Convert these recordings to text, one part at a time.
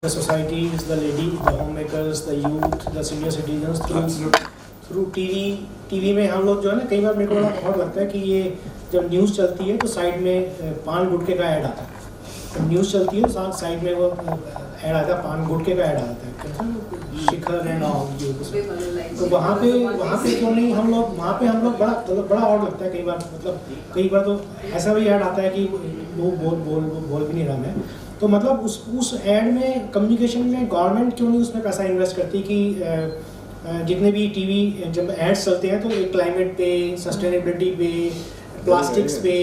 the societies, the lady, the homemakers, the youth, the senior citizens through TV में हम लोग जो है ना, कई बार मेरे को बड़ा बहुत लगता है कि ये जब न्यूज़ चलती है तो साइड में पान गुटखे का ऐड आता है। जब न्यूज़ चलती है तो साइड में वो ऐड आता है, पान गुटखे का ऐड आता है, शिखर एंड ऑल ये। तो वहाँ पे क्यों नहीं हम लोग वहाँ पे हम लोग बड़ा और लगता है कई बार, मतलब कई बार तो ऐसा भी ऐड आता है कि वो बोल भी नहीं रहा मैं। तो मतलब उस ऐड में कम्युनिकेशन में गवर्नमेंट क्यों नहीं उसमें पैसा इन्वेस्ट करती कि जितने भी टीवी जब एड्स चलते हैं तो क्लाइमेट पे, सस्टेनेबिलिटी पे, प्लास्टिक्स पे,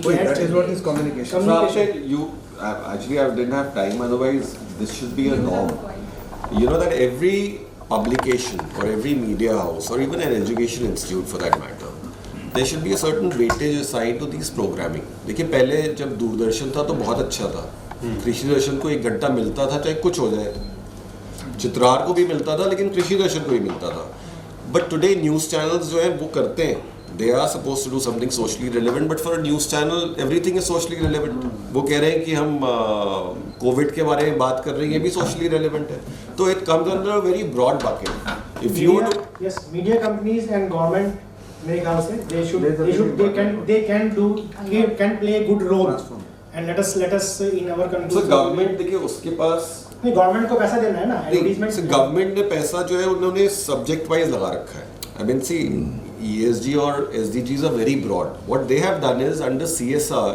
that is what is communication. So actually I didn't have time, otherwise this should be a norm. You know that every publication or every media house or even an education institute for that matter, there should be a certain weightage assigned to these programming. देखिए पहले जब दूरदर्शन था तो बहुत अच्छा था, कृषि दर्शन को 1 घंटा मिलता था चाहे कुछ हो जाए, चित्रार को भी मिलता था लेकिन कृषि दर्शन को भी मिलता था। बट टुडे न्यूज़ चैनल्स जो हैं वो करते हैं, they are supposed to do something socially relevant, but for a news channel everything is socially relevant. वो कह रहे हैं कि हम कोविड के बारे में बात कर रहे हैं, ये भी socially relevant है, तो it comes under a very broad bucket. If you want to, yes, media companies and government मेरे ख्याल से they can play a good role. And let us in our country. so government देखिए उसके पास नहीं, government को पैसा देना है ना, एडवर्टाइजमेंट से गवर्नमेंट ने पैसा जो है उन्होंने सब्जेक्ट वाइज लगा रखा है। I mean see, ESG or SDGs are very broad. What they have done is under CSR,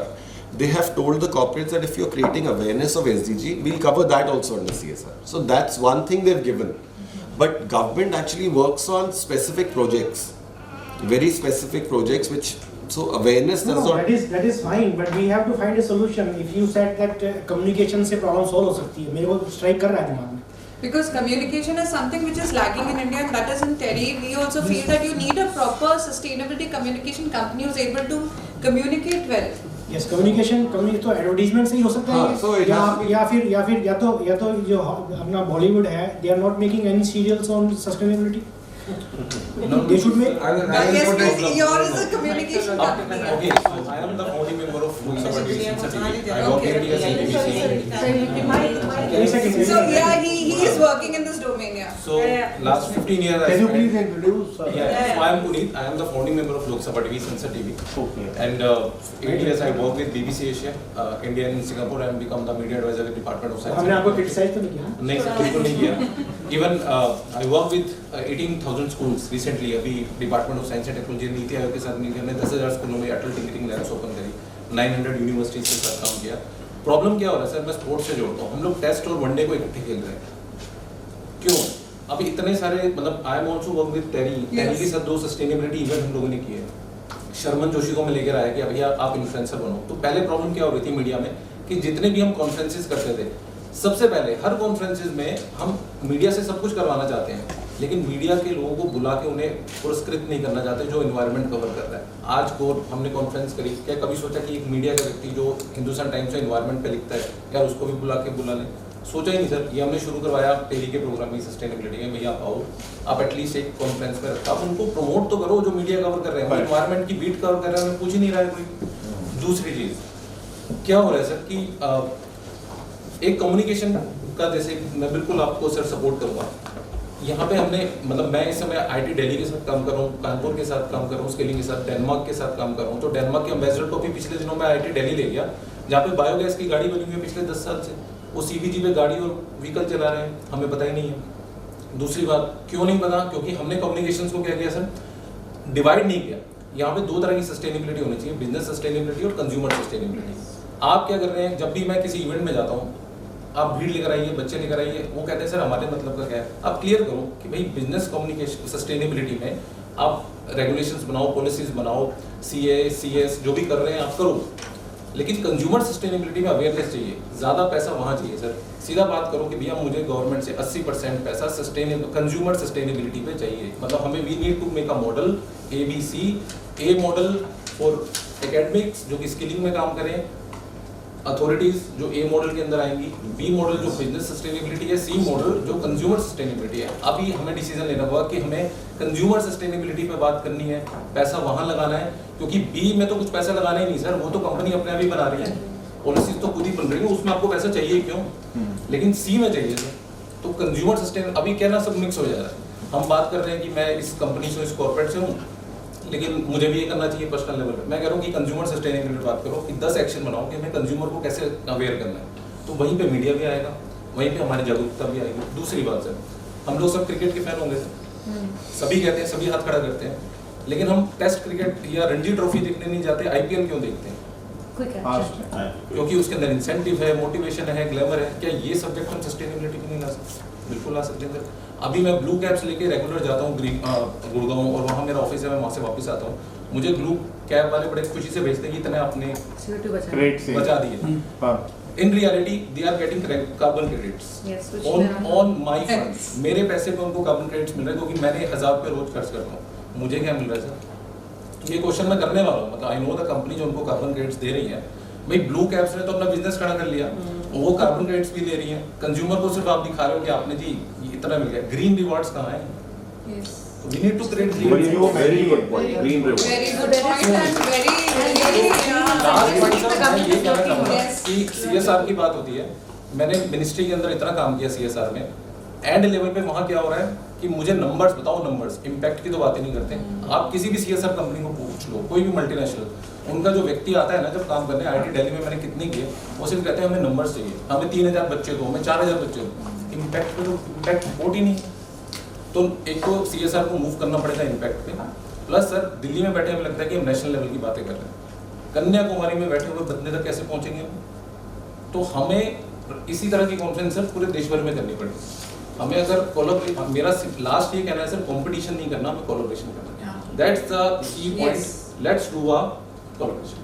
they have told the corporates that if you're creating awareness of SDG, we'll cover that also under CSR. So that's one thing they've given. But government actually works on specific projects, very specific projects, which so awareness does not. That is fine, but we have to find a solution. If you said that communication से problem solve हो सकती है, मेरे को strike कर रहा है दिमाग में। Because communication is something which is lacking in India, and that is in TERI. We also feel that you need a proper sustainability communication company who is able to communicate well. Yes, communication तो advertisement से ही हो सकता है, so या तो जो अपना Bollywood है, they are not making any serials on sustainability. No, they should make. Yes, we see yours is a communication company. Okay, so I am the founding member of Lok Sabha TV. I work in BBC. So yeah, he is working in this domain, yeah. So last 15 years. Can you please introduce? Yeah, so I am Puneet. I am the founding member of Lok Sabha TV, Sunset TV. Okay. And 8 years I work with BBC Asia, India and Singapore, and become the media advisor at Department of Science. हमने आपको criticize तो नहीं किया? नहीं sir, बिल्कुल नहीं किया. Even I work with 18,000 schools recently. अभी department of science and technology NITI Aayog के साथ मिलकर हमने 10,000 स्कूलों में अटल टिंकरिंग लैब्स ओपन करी, 900 यूनिवर्सिटीज के साथ काम किया। प्रॉब्लम क्या हो रहा है सर, मैं स्पोर्ट्स से जोड़ता हूँ, हम लोग टेस्ट और वनडे को इकट्ठे खेल रहे हैं। क्यों? अभी इतने सारे, मतलब I am also work with TERI के साथ 2 सस्टेनेबिलिटी इवेंट हम लोगों ने किए। शर्मन जोशी को मैं लेकर आया कि भैया आप इन्फ्लुएंसर बनो। तो पहले प्रॉब्लम क्या हो रही थी मीडिया में कि जितने भी हम कॉन्फ्रेंसेस करते थे, सबसे पहले हर कॉन्फ्रेंसेस में हम मीडिया से सब कुछ करवाना चाहते हैं, लेकिन मीडिया के लोगों को बुला के उन्हें पुरस्कृत नहीं करना चाहते जो एनवायरनमेंट कवर कर रहा है। आज को हमने कॉन्फ्रेंस करी, क्या कभी सोचा कि एक मीडिया का व्यक्ति जो हिंदुस्तान टाइम्स में एनवायरनमेंट पे लिखता है, यार उसको भी बुला लें? सोचा ही नहीं सर। ये हमने शुरू करवाया टेली के प्रोग्राम में, सस्टेनेबिलिटी में। भैया आप आओ, आप एटलीस्ट एक कॉन्फ्रेंस में रखा, आप उनको प्रमोट तो करो जो मीडिया कवर कर रहे हैं, एनवायरनमेंट की बीट कवर कर रहे हैं, हमें पूछ ही नहीं रहा है कोई। दूसरी चीज़ क्या हो रहा है सर कि एक कम्युनिकेशन का, जैसे मैं बिल्कुल आपको सर सपोर्ट करूँगा। यहाँ पे हमने, मतलब मैं इस समय आईटी दिल्ली के साथ काम कर रहा हूँ, कानपुर के साथ काम कर रहा हूँ, स्केलिंग के साथ, डेनमार्क के साथ काम कर रहा हूँ। तो डेनमार्क के एम्बेसडर को भी पिछले दिनों में आईटी दिल्ली ले गया, जहाँ पे बायोगैस की गाड़ी बनी हुई है पिछले 10 साल से। वो सीबीजी पे गाड़ी और व्हीकल चला रहे हैं, हमें पता ही नहीं है। दूसरी बात, क्यों नहीं पता? क्योंकि हमने कम्युनिकेशन को क्या किया सर, डिवाइड नहीं किया। यहाँ पे 2 तरह की सस्टेनेबिलिटी होनी चाहिए, बिजनेस सस्टेनेबिलिटी और कंज्यूमर सस्टेनेबिलिटी। आप क्या कर रहे हैं, जब भी मैं किसी इवेंट में जाता हूँ, आप भीड़ लेकर आइए, बच्चे लेकर आइए, वो कहते हैं सर हमारे मतलब का क्या है। आप क्लियर करो कि भाई बिजनेस कम्युनिकेशन सस्टेनेबिलिटी में आप रेगुलेशंस बनाओ, पॉलिसीज बनाओ, CA CS जो भी कर रहे हैं आप करो, लेकिन कंज्यूमर सस्टेनेबिलिटी में अवेयरनेस चाहिए, ज़्यादा पैसा वहाँ चाहिए सर। सीधा बात करो कि भैया मुझे गवर्नमेंट से 80% पैसा कंज्यूमर सस्टेनेबिलिटी पे चाहिए। मतलब हमें we need to make a model ABC, A model for academics जो कि स्किलिंग में काम करें, अथॉरिटीज जो A मॉडल के अंदर आएंगी, B मॉडल जो बिजनेस सस्टेनेबिलिटी है, C मॉडल जो कंज्यूमर सस्टेनेबिलिटी है। अभी हमें डिसीजन लेना होगा कि हमें कंज्यूमर सस्टेनेबिलिटी पे बात करनी है, पैसा वहां लगाना है, क्योंकि B में तो कुछ पैसा लगाना ही नहीं सर, वो तो कंपनी अपने आप ही बना रही है। पॉलिसीज तो खुद ही बन रही है, उसमें आपको पैसा चाहिए क्यों, लेकिन सी में चाहिए सर। तो कंज्यूमर सस्टेन अभी क्या ना सब मिक्स हो जा रहा है। हम बात कर रहे हैं कि मैं इस कंपनी से इस कॉर्पोरेट से हूँ, लेकिन मुझे भी ये करना चाहिए पर्सनल लेवल पे। मैं कह रहा हूँ कि कंज्यूमर सस्टेनेबिलिटी बात करो कि 10 एक्शन बनाओ कि हमें कंज्यूमर को कैसे अवेयर करना है, तो वहीं पे मीडिया भी आएगा, वहीं पे हमारी जागरूकता भी आएगी। दूसरी बात सर, हम लोग सब क्रिकेट के फैन होंगे सर, सभी कहते हैं, सभी हाथ खड़ा करते हैं, लेकिन हम टेस्ट क्रिकेट या रणजी ट्रॉफी देखने नहीं जाते, आईपीएल क्यों देखते हैं? क्योंकि उसके अंदर इंसेंटिव है, मोटिवेशन है, ग्लैमर है। क्या ये सब्जेक्ट हम सस्टेनेबिलिटी में नहीं ला सकते? बिल्कुल ला सकते हैं। अभी मैं ब्लू कैप्स लेके रेगुलर जाता हूँ गुड़गांव, और वहाँ मेरा ऑफिस है, मैं वहाँ से वापस आता हूँ, मुझे ब्लू कैप वाले बड़े खुशी से भेजते हैं कि इतने आपने बचा दिए। In reality they are getting carbon credits on my funds. मेरे पैसे पे उनको कार्बन क्रेडिट्स मिल रहे हैं, क्योंकि मैंने 1000 रुपये रोज खर्च करता हूँ। मुझे क्या मिल रहा है सर? ये क्वेश्चन मैं करने वाला हूँ। मतलब आई नो द कंपनी जो उनको कार्बन क्रेडिट्स दे रही है, भाई ब्लू कैप्स ने तो अपना बिजनेस खड़ा कर लिया, वो कार्बन क्रेडिट्स भी दे रही है। कंज्यूमर को सिर्फ आप दिखा रहे हो कि आपने जी इतना मिल गया, ग्रीन रिवॉर्ड्स कहाँ है? We need to create Very good point. Green reward. Very good point and very last point sir मैं ये कहना चाहूँगा Yes. कि सीएसआर की बात होती है। मैंने मिनिस्ट्री के अंदर इतना काम किया सीएसआर में, एंड लेवल पे वहाँ क्या हो रहा है कि मुझे नंबर्स बताओ, नंबर्स, इम्पैक्ट की तो बातें नहीं करते। आप किसी भी सीएसआर कंपनी को पूछ लो, कोई भी मल्टीनेशनल, उनका जो व्यक्ति आता है ना जब काम करने, आईआईटी दिल्ली में मैंने कितने किए, वो सिर्फ कहते हैं हमें नंबर्स चाहिए, हमें 3000 बच्चे दो, हमें 4000 बच्चे दो। इम्पैक्ट पे तो इम्पैक्ट रिपोर्ट ही नहीं। तो एक तो सीएसआर को मूव करना पड़ेगा इम्पैक्ट पे, प्लस सर दिल्ली में बैठे हमें लगता है कि हम नेशनल लेवल की बातें कर रहे हैं, कन्याकुमारी में बैठे हुए बंदे तक कैसे पहुंचेंगे हम? तो हमें इसी तरह की कॉन्फ्रेंस सर पूरे देश भर में करनी पड़ेगी। हमें अगर मेरा लास्ट ये कहना है सर, कंपटीशन नहीं करना, हमें कोलैबोरेशन करना है। That's the key point. Let's do a collaboration.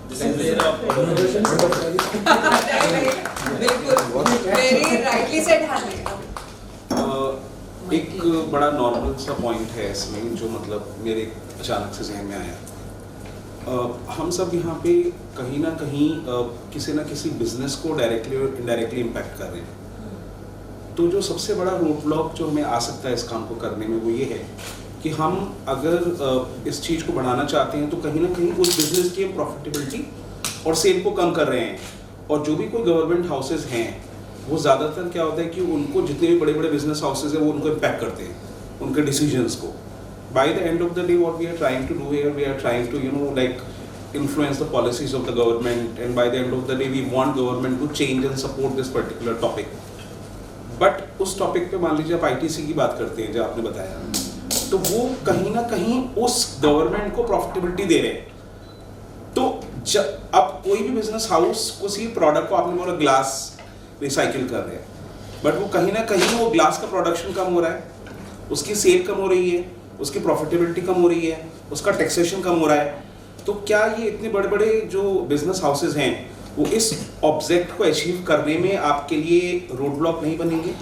बिल्कुल, very rightly said Harry. एक बड़ा नॉर्मल सा पॉइंट है इसमें जो मतलब मेरे अचानक से जहन में आया। हम सब यहाँ पे कहीं ना कहीं किसी ना किसी बिजनेस को डायरेक्टली और इनडायरेक्टली इम्पैक्ट कर रहे हैं। तो जो सबसे बड़ा रोड ब्लॉक जो हमें आ सकता है इस काम को करने में वो ये है कि हम अगर इस चीज़ को बढ़ाना चाहते हैं तो कहीं ना कहीं उस बिजनेस की प्रॉफिटेबिलिटी और सेल को कम कर रहे हैं। और जो भी कोई गवर्नमेंट हाउसेज हैं वो ज़्यादातर क्या होता है कि उनको जितने भी बड़े बड़े बिजनेस हाउसेज हैं वो उनको इम्पैक्ट करते हैं उनके डिसीजंस को। By the end of the day what we are trying to do here, we are trying to like influence the policies of the government, and by the end of the day we want government to change and support this particular topic. But उस topic पे मान लीजिए आप ITC की बात करते हैं जो आपने बताया, तो वो कहीं ना कहीं उस गवर्नमेंट को प्रॉफिटेबिलिटी दे रहे हैं। तो अब कोई भी बिजनेस हाउस किसी प्रोडक्ट को, आपने बोला ग्लास रिसाइकिल कर रहे हैं, बट वो कहीं ना कहीं वो ग्लास का प्रोडक्शन कम हो रहा है, उसकी सेल कम हो रही है, उसकी प्रॉफिटेबिलिटी कम हो रही है, उसका टैक्सेशन कम हो रहा है। तो क्या ये इतने बड़े बड़े जो बिजनेस हाउसेज हैं वो इस ऑब्जेक्ट को अचीव करने में आपके लिए रोड ब्लॉक नहीं बनेंगे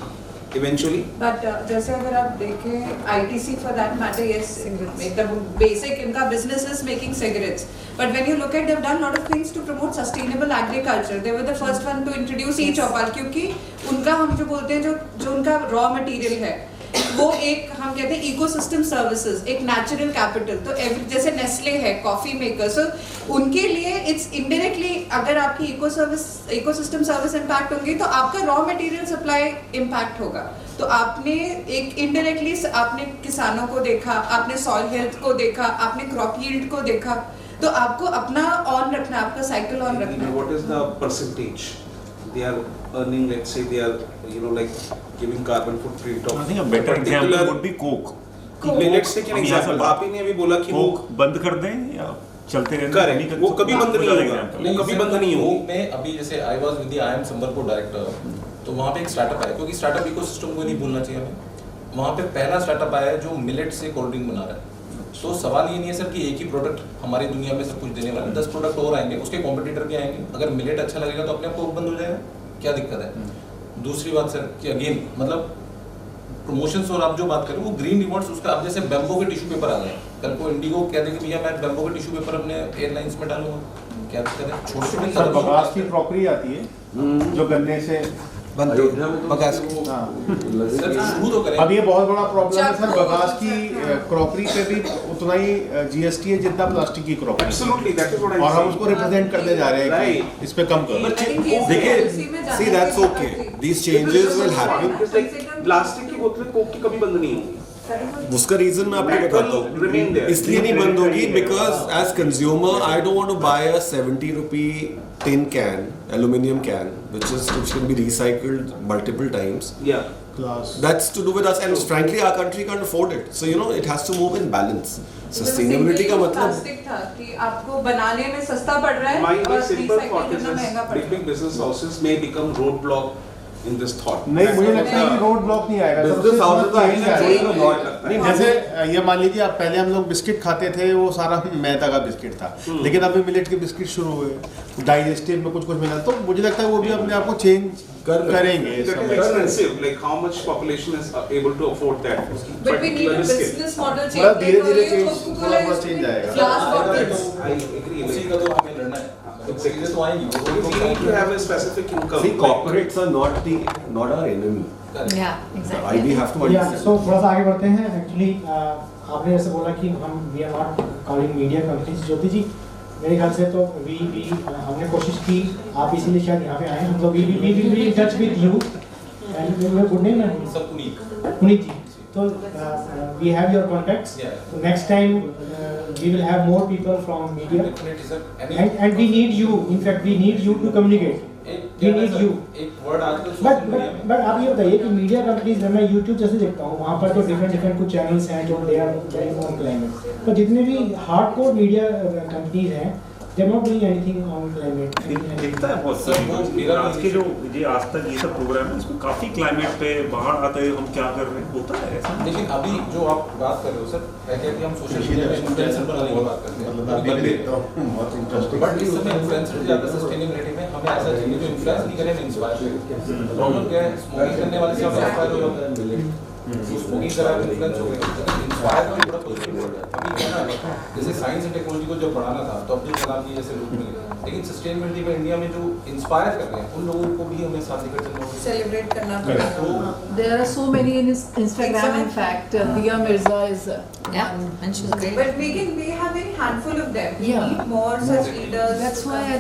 इवेंचुअली? बट जैसे अगर आप देखें ITC for that matter, yes, एकदम बेसिक इनका business is making cigarettes, but when you look at, they have done lot of things to promote sustainable agriculture. They were the first one to introduce e chopper, क्योंकि उनका हम जो बोलते हैं जो उनका रॉ मटेरियल है वो एक, हम कहते हैं इकोसिस्टम सर्विसेज, एक नेचुरल कैपिटल। तो जैसे नेस्ले है, कॉफी मेकर, सो उनके लिए इट्स इनडायरेक्टली, अगर आपकी इकोसिस्टम सर्विस इम्पैक्ट होंगी तो आपका रॉ मटेरियल सप्लाई इम्पैक्ट होगा। तो आपने एक इनडायरेक्टली आपने किसानों को देखा, आपने सॉइल हेल्थ को देखा, आपने क्रॉप यील्ड को देखा, तो आपको अपना ऑन रखना, आपका साइकिल ऑन रखना। What is the percentage they are earning? Let's say they are like giving carbon footprint of. I think a better example would be Coke. Let's take an example. आप ही ने अभी बोला कि Coke बंद कर दें या चलते रहें? करें, वो कभी बंद नहीं होगा, वो कभी बंद नहीं होगा। मैं अभी जैसे I was with the IIM Sambalpur director, तो वहाँ पे एक स्टार्टअप आया, क्योंकि स्टार्टअप इकोसिस्टम को नहीं भूलना चाहिए हमें। वहाँ पे पहला स्टार्टअप आया है जो मिलेट से कोल्ड ड्रिंक बना रहा है। तो सवाल ये नहीं है सर कि एक ही प्रोडक्ट हमारी दुनिया में सब कुछ देने वाला है, 10 प्रोडक्ट और आएंगे, उसके कॉम्पिटिटर भी आएंगे। अगर मिलेट अच्छा लगेगा तो अपने आप कोक बंद हो जाएगा, क्या दिक्कत है? दूसरी बात सर कि अगेन मतलब प्रमोशंस, और आप जो बात करें वो ग्रीन रिवॉर्ड्स, उसका अब जैसे बेम्बो के टिश्यू पेपर आ गए, कल को इंडिगो कह दे कि भैया मैं बेम्बो के टिश्यू पेपर अपने एयरलाइंस में डालूंगा, क्या दिक्कत है? छोटे छोटे बगास की क्रॉकरी आती है जो गन्ने से अयोध्या में तो बगास उसकी वो- हाँ। सर शुरू तो करें। अब ये बहुत बड़ा प्रॉब्लम है सर, चाकू- बगास की क्रॉकरी पे भी उतना ही जीएसटी है जितना प्लास्टिक की crockery, Absolutely, that is what I'm और हम saying. उसको रिप्रेजेंट करते जा रहे हैं Right. कि इस पे कम करो। देखिए, see that's okay. These changes will happen. It's like plastic की बोतलें कोक की कभी बंद नहीं होंगी। उसका रीजन मैं आपको बताता Remain there. हूँ, इसलिए नहीं बंद होगी because as consumer I don't want to buy a 70 rupee tin can, aluminium can, which can be recycled multiple times. Yeah. That's to do with us, and frankly, our country can't afford it. So it has to move in balance. Sustainability का मतलब plastic था कि आपको बनाने में सस्ता पड़ रहा है My और simple recycle thought is करना महंगा पड़ big रहा है। big business houses may become roadblock in this thought. नहीं, मुझे लगता है कि रोड ब्लॉक नहीं आएगा, Business सबसे houses बड़ा are change actually आएगा। not नहीं, जैसे ये मान लीजिए आप पहले हम लोग बिस्किट खाते थे, वो सारा मैदा का बिस्किट था, लेकिन अभी मिलेट के बिस्किट शुरू हुए, डाइजेस्टिव में कुछ मिला, तो मुझे लगता है वो भी अपने आप को चेंज करेंगे इस That is समय। expensive. Like how much population is able to afford that? But we need a Particular skill. business model change. मतलब धीरे-धीरे Like earlier change, Coca-Cola थोड़ा-थोड़ा used to change be आएगा। glass bottles. I agree. उसी Like, का तो हमें लड़ना है। तो चीजें तो आएंगी, वो we need to have a specific income. see, corporates are not our enemy. Yeah, exactly. We have to या understand. सो थोड़ा सा आगे बढ़ते हैं। एक्चुअली आपने जैसे बोला कि हम we are not calling media companies. Jyoti ji, मेरे ख्याल से तो वी हमने कोशिश की, आप इसीलिए शायद यहाँ पे आए हैं, हम लोग we will be in touch with you and your good name है सब पुनीत। पुनीत जी। तो we have your contacts, next time we will have more people from media Definitely, sir. and we need you, in fact we need you to communicate. We need you. एक word आजकल but social media में but आप ये बताइए कि media companies में मैं YouTube जैसे देखता हूँ, वहाँ पर तो डिफरेंट कुछ चैनल्स हैं जो they are doing on climate, तो जितने भी हार्डकोर मीडिया कंपनीज हैं they are not doing anything on climate. दिखता है बहुत सर, वो सारी मेरा आज के जो ये आज तक ये सब प्रोग्राम है इसमें काफी क्लाइमेट पे बाहर आते हैं, हम क्या कर रहे हैं होता है ऐसा। लेकिन अभी जो आप बात कर रहे हो सर, है क्या कि हम सोशल मीडिया में इन्फ्लुएंसर बनाने की बात करते हैं, मतलब अभी भी देखता हूँ बहुत इंटरेस्टिंग। बट इस समय इन्फ्लुएंसर ज्यादा सस्टेनेबिलिटी में हमें ऐसा चाहिए जो इन्फ्लुएंस नहीं करे, हमें इंस्पायर करे। प्रॉब्लम क्या है, स्मोकिंग करने वाले से हम इंस्पायर हो जाते हैं, स्मोकिंग करा के इन्फ्लुएंस हो गए, लेकिन इंस्पायर होना बड़ा पॉजिटिव वर्ड है। अभी क्या है, जैसे साइंस एंड टेक्नोलॉजी को जब बढ़ाना था तो अब्दुल कलाम जी जैसे लोग मिले, लेकिन सस्टेनेबिलिटी में इंडिया में जो इंस्पायर कर रहे हैं उन लोगों को भी हमें साथ लेकर चलना होगा। Celebrate करना पड़ेगा। तो There are so many in Instagram. In fact, Dia Mirza is Yeah, and she's great. But we have very handful of them. We Yeah. need more such leaders. that's why I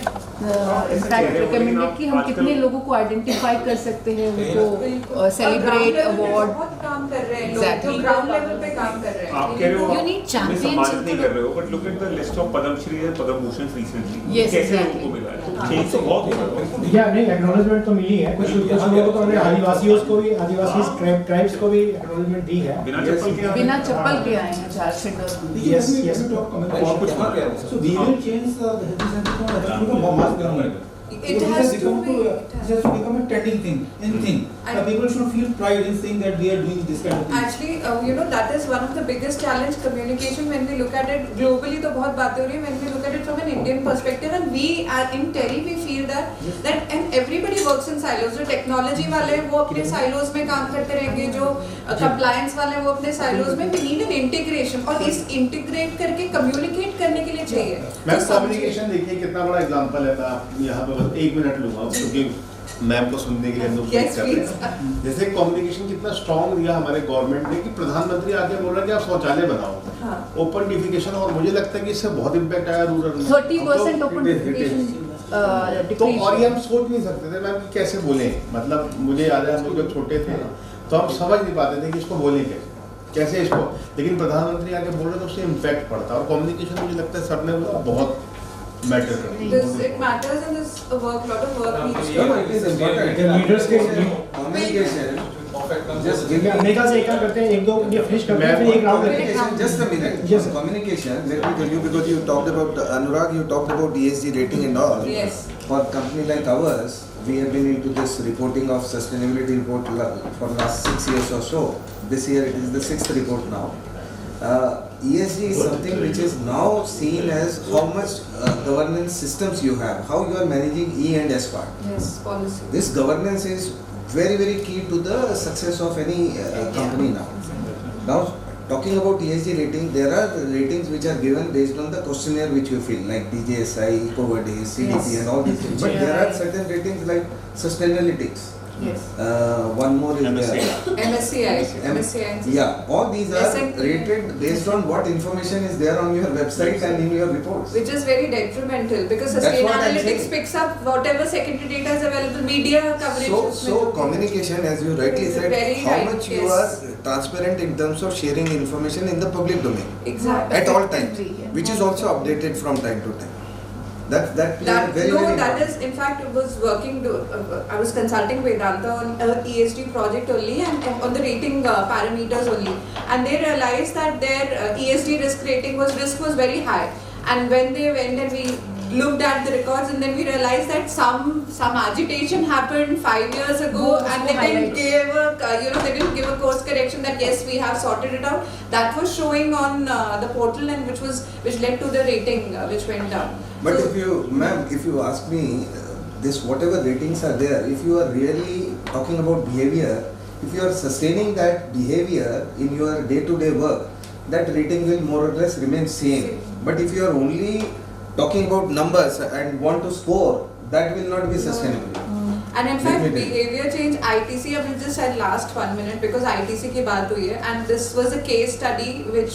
in fact recommended कि हम कितने लोगों को identify कर सकते हैं, उनको celebrate award. बहुत काम कर रहे हैं लोग, Exactly. जो ग्राउंड लेवल पे काम कर रहे हैं। आप कह रहे हो You need आप champions सम्मानित नहीं जिनको कर रहे हो, but look at the list of Padmashri and Padma Bhushan recently Yes, कैसे exactly. लोगों को मिला है, तो चेंज तो बहुत हो रहा है। या नहीं, एक्नॉलेजमेंट तो मिली है, कुछ लोगों को हमने आदिवासियों को भी, आदिवासी ट्राइब्स को भी एक्नॉलेजमेंट दी है। बिना चप्पल के बिना चप्पल के आए हैं झारखंड और Yes, yes. और कुछ हाँ कह रहे हैं So we will change the mass government. It has to be. It has to become a trending thing, anything. And- People should feel pride in saying that we are doing this kind of thing. Actually, that is one of the biggest challenge, communication. When we look at it globally, तो बहुत बातें हो रही हैं. When we look at it from an Indian perspective, and we are in Terry, we feel that and everybody works in silos. जो technology वाले वो अपने silos में काम करते रहेंगे, जो compliance वाले वो अपने silos में. We need an integration और इस integrate करके communicate करने के लिए चाहिए. मैं तो सब कम्युनिकेशन देखिए कितना बड़ा एग्जांपल है, मैं यहाँ पे बस 1 मिनट लूंगा क्योंकि मैम को सुनने के लिए हम लोग वेट Yes, कर रहे please. हैं। जैसे कम्युनिकेशन कितना स्ट्रॉन्ग दिया हमारे गवर्नमेंट ने कि प्रधानमंत्री आके बोल रहा है कि आप शौचालय बनाओ, हाँ. ओपन डिफिकेशन, और मुझे लगता है कि इससे बहुत इम्पैक्ट आया रूरल में। 30% ओपन डिफिकेशन तो और ये हम सोच नहीं सकते थे मैम कि कैसे बोलें, मतलब मुझे याद है हम लोग जब छोटे थे तो हम समझ नहीं पाते थे कि इसको बोलें कैसे इसको, लेकिन प्रधानमंत्री आके बोल रहे तो उससे इम्पैक्ट पड़ता है। और कम्युनिकेशन मुझे लगता है सर ने बोला बहुत मैटर करता है। It matters and this work, lot of work needs No, to it is important. Leaders के Communication. Just मेरे ख्याल से एक काम करते हैं, एक दो ये फिनिश करते हैं, फिर एक राउंड करते हैं। Communication, just a minute. Yes, sir. Communication, let me tell you, because you talked about Anurag, you talked about ESG rating and all. Yes. For a company like ours, we have been into this reporting of sustainability report for last 6 years or so. This year it is the 6th report now. ESG is something which is now seen as how much governance systems you have, how you are managing E and S part. Yes, policy. This governance is very, very key to the success of any company now. Now, talking about ESG rating, there are ratings which are given based on the questionnaire which you fill, like DJSI, EcoVadis, CDP, Yes. and all these things. But there are certain ratings like Sustainalytics. Yes. One more is MSCI. there. MSCI. Yeah, all these are S&P. rated based on what information is there on your website and in your reports. Which is very detrimental because That's Sustain what I'm Analytics saying. picks up whatever secondary data is available, media coverage. So communication, as you rightly said, Very how right, much you yes. are transparent in terms of sharing information in the public domain Exactly. at all times, which is also updated from time to time. That plays That, very no, very that important. is, in fact, I was working, I was consulting Vedanta on a ESG project only and on the rating parameters only. And they realized that their ESG risk was very high. And when they went and we looked at the records and then we realized that some agitation happened 5 years ago and they didn't give they didn't give a course correction that yes, we have sorted it out. That was showing on the portal and which led to the rating which went down. But So- if you ask me, this whatever ratings are there, if you are really talking about behavior, if you are sustaining that behavior in your day-to-day work, that rating will more or less remain same. But if you are only talking about numbers and want to score, that will not be sustainable. And in fact, Definitely. behavior change, ITC, I will just said last 1 minute because ITC की बात हुई है, and this was a case study where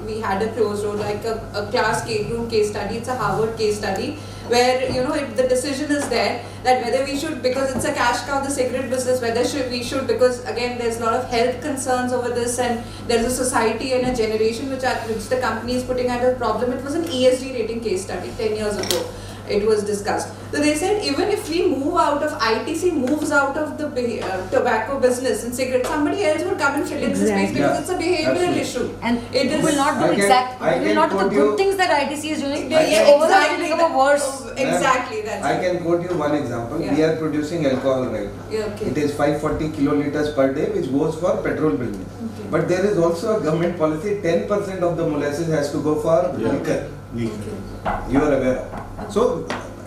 we had a closed door, like a class room case study. It's a Harvard case study where the decision is there that whether we should, because it's a cash cow, the cigarette business, whether we should, because again there's a lot of health concerns over this and there's a society and a generation which the company is putting at a problem. It was an ESG rating case study 10 years ago. It was discussed. So they said even if we move out of ITC moves out of the tobacco business and cigarette, somebody else would come and fill in the space because Yeah. it's a behavioral Absolutely. issue. And It is will not do I will not do the quote good you- things that ITC is doing. Yeah, Overall, it exactly. will become a worse. Exactly, that's I it. can quote you one example. Yeah. We are producing alcohol right now. Yeah, okay. It is 540 kiloliters per day, which goes for petrol business. Okay. But there is also a government policy: 10% of the molasses has to go for liquor. You are aware of. So,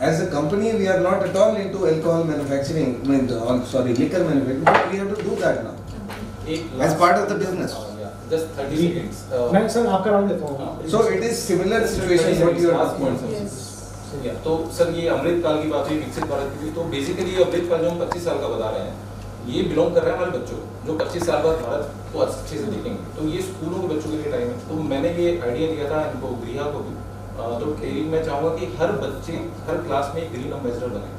as a company, we are not at all into alcohol manufacturing. Liquor manufacturing. But we have to do that now. As part of the business. Just 30 seconds. मैं sir आपका round लेता हूँ. So it is similar situation what you are Last talking point, about. Yes. या तो sir ये अमृत काल की बात हुई, विकसित भारत की, तो बेसिकली ये अमृत काल जो हम 25 साल का बता रहे हैं ये बिलोंग कर रहा है हमारे बच्चों को जो 25 साल बाद भारत को अच्छे से देखेंगे. तो ये स्कूलों के बच्चों के लिए टाइम है. तो मैंने ये आइडिया दिया था इनको, गृहा को भी. तो ट्रेनिंग में चाहूँगा कि हर बच्चे हर क्लास में एक ग्रीन एम्बेसडर बने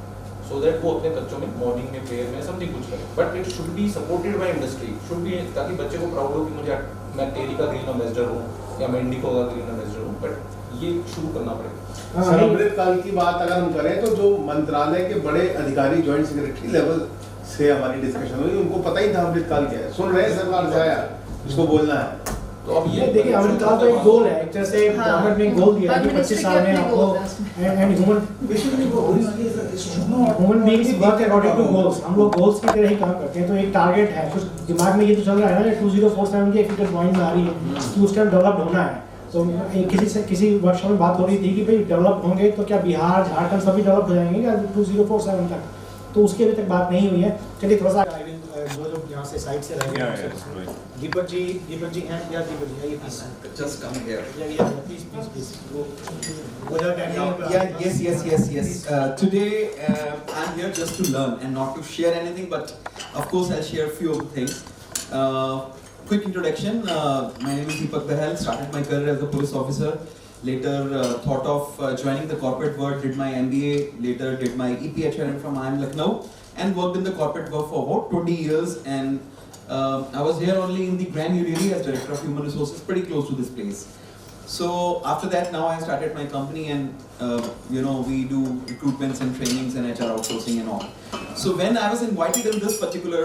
सो दैट वो अपने बच्चों में मॉर्निंग में प्रेयर में समथिंग कुछ करे. But it should be supported by industry, should be, ताकि बच्चे को प्राउड हो कि मुझे मैं टेरी का ग्रीन एम्बेसडर हूँ या मैं इंडिको का ग्रीन एम्बेसडर हूँ. बट ये शुरू करना पड़ेगा. सर अमृत काल की बात अगर हम करें तो जो मंत्रालय के बड़े अधिकारी जॉइंट सेक्रेटरी लेवल से हमारी डिस्कशन हुई, उनको पता ही था अमृत काल क्या है. सुन रहे हैं सरकार से आया इसको बोलना है. तो अब ये देखिए अमृत काल तो एक गोल है. एक तरह से गवर्नमेंट ने गोल दिया है कि 25 साल में आपको and human beings work according to goals. हम लोग गोल्स की तरह ही काम करते हैं. तो एक टारगेट है, कुछ दिमाग में ये तो चल रहा है ना 2047 की एक फिगर पॉइंट आ रही है कि उस टाइम डेवलप होना है. तो किसी वर्कशॉप में बात हो रही थी कि भाई डेवलप होंगे तो क्या बिहार झारखंड सभी डेवलप हो जाएंगे क्या 2047 तक. तो उसकी अभी तक बात नहीं हुई है. चलिए थोड़ा सा जो यहाँ से साइड से रहेंगे. दीपक जी हैं या दीपक जी आइए please. Just come here. Please Yes. Today I'm here just to learn and not to share anything, but of course I'll share a few of the things. Quick introduction. My name is Deepak Behal. Started my career as a police officer. Later thought of joining the corporate world. Did my MBA. Later did my EPHRM from IIM Lucknow and worked in the corporate world for about 20 years. And I was here only in the Grand Uriri as Director of Human Resources, pretty close to this place. So after that, now I started my company and we do recruitments and trainings and HR outsourcing and all. So when I was invited in this particular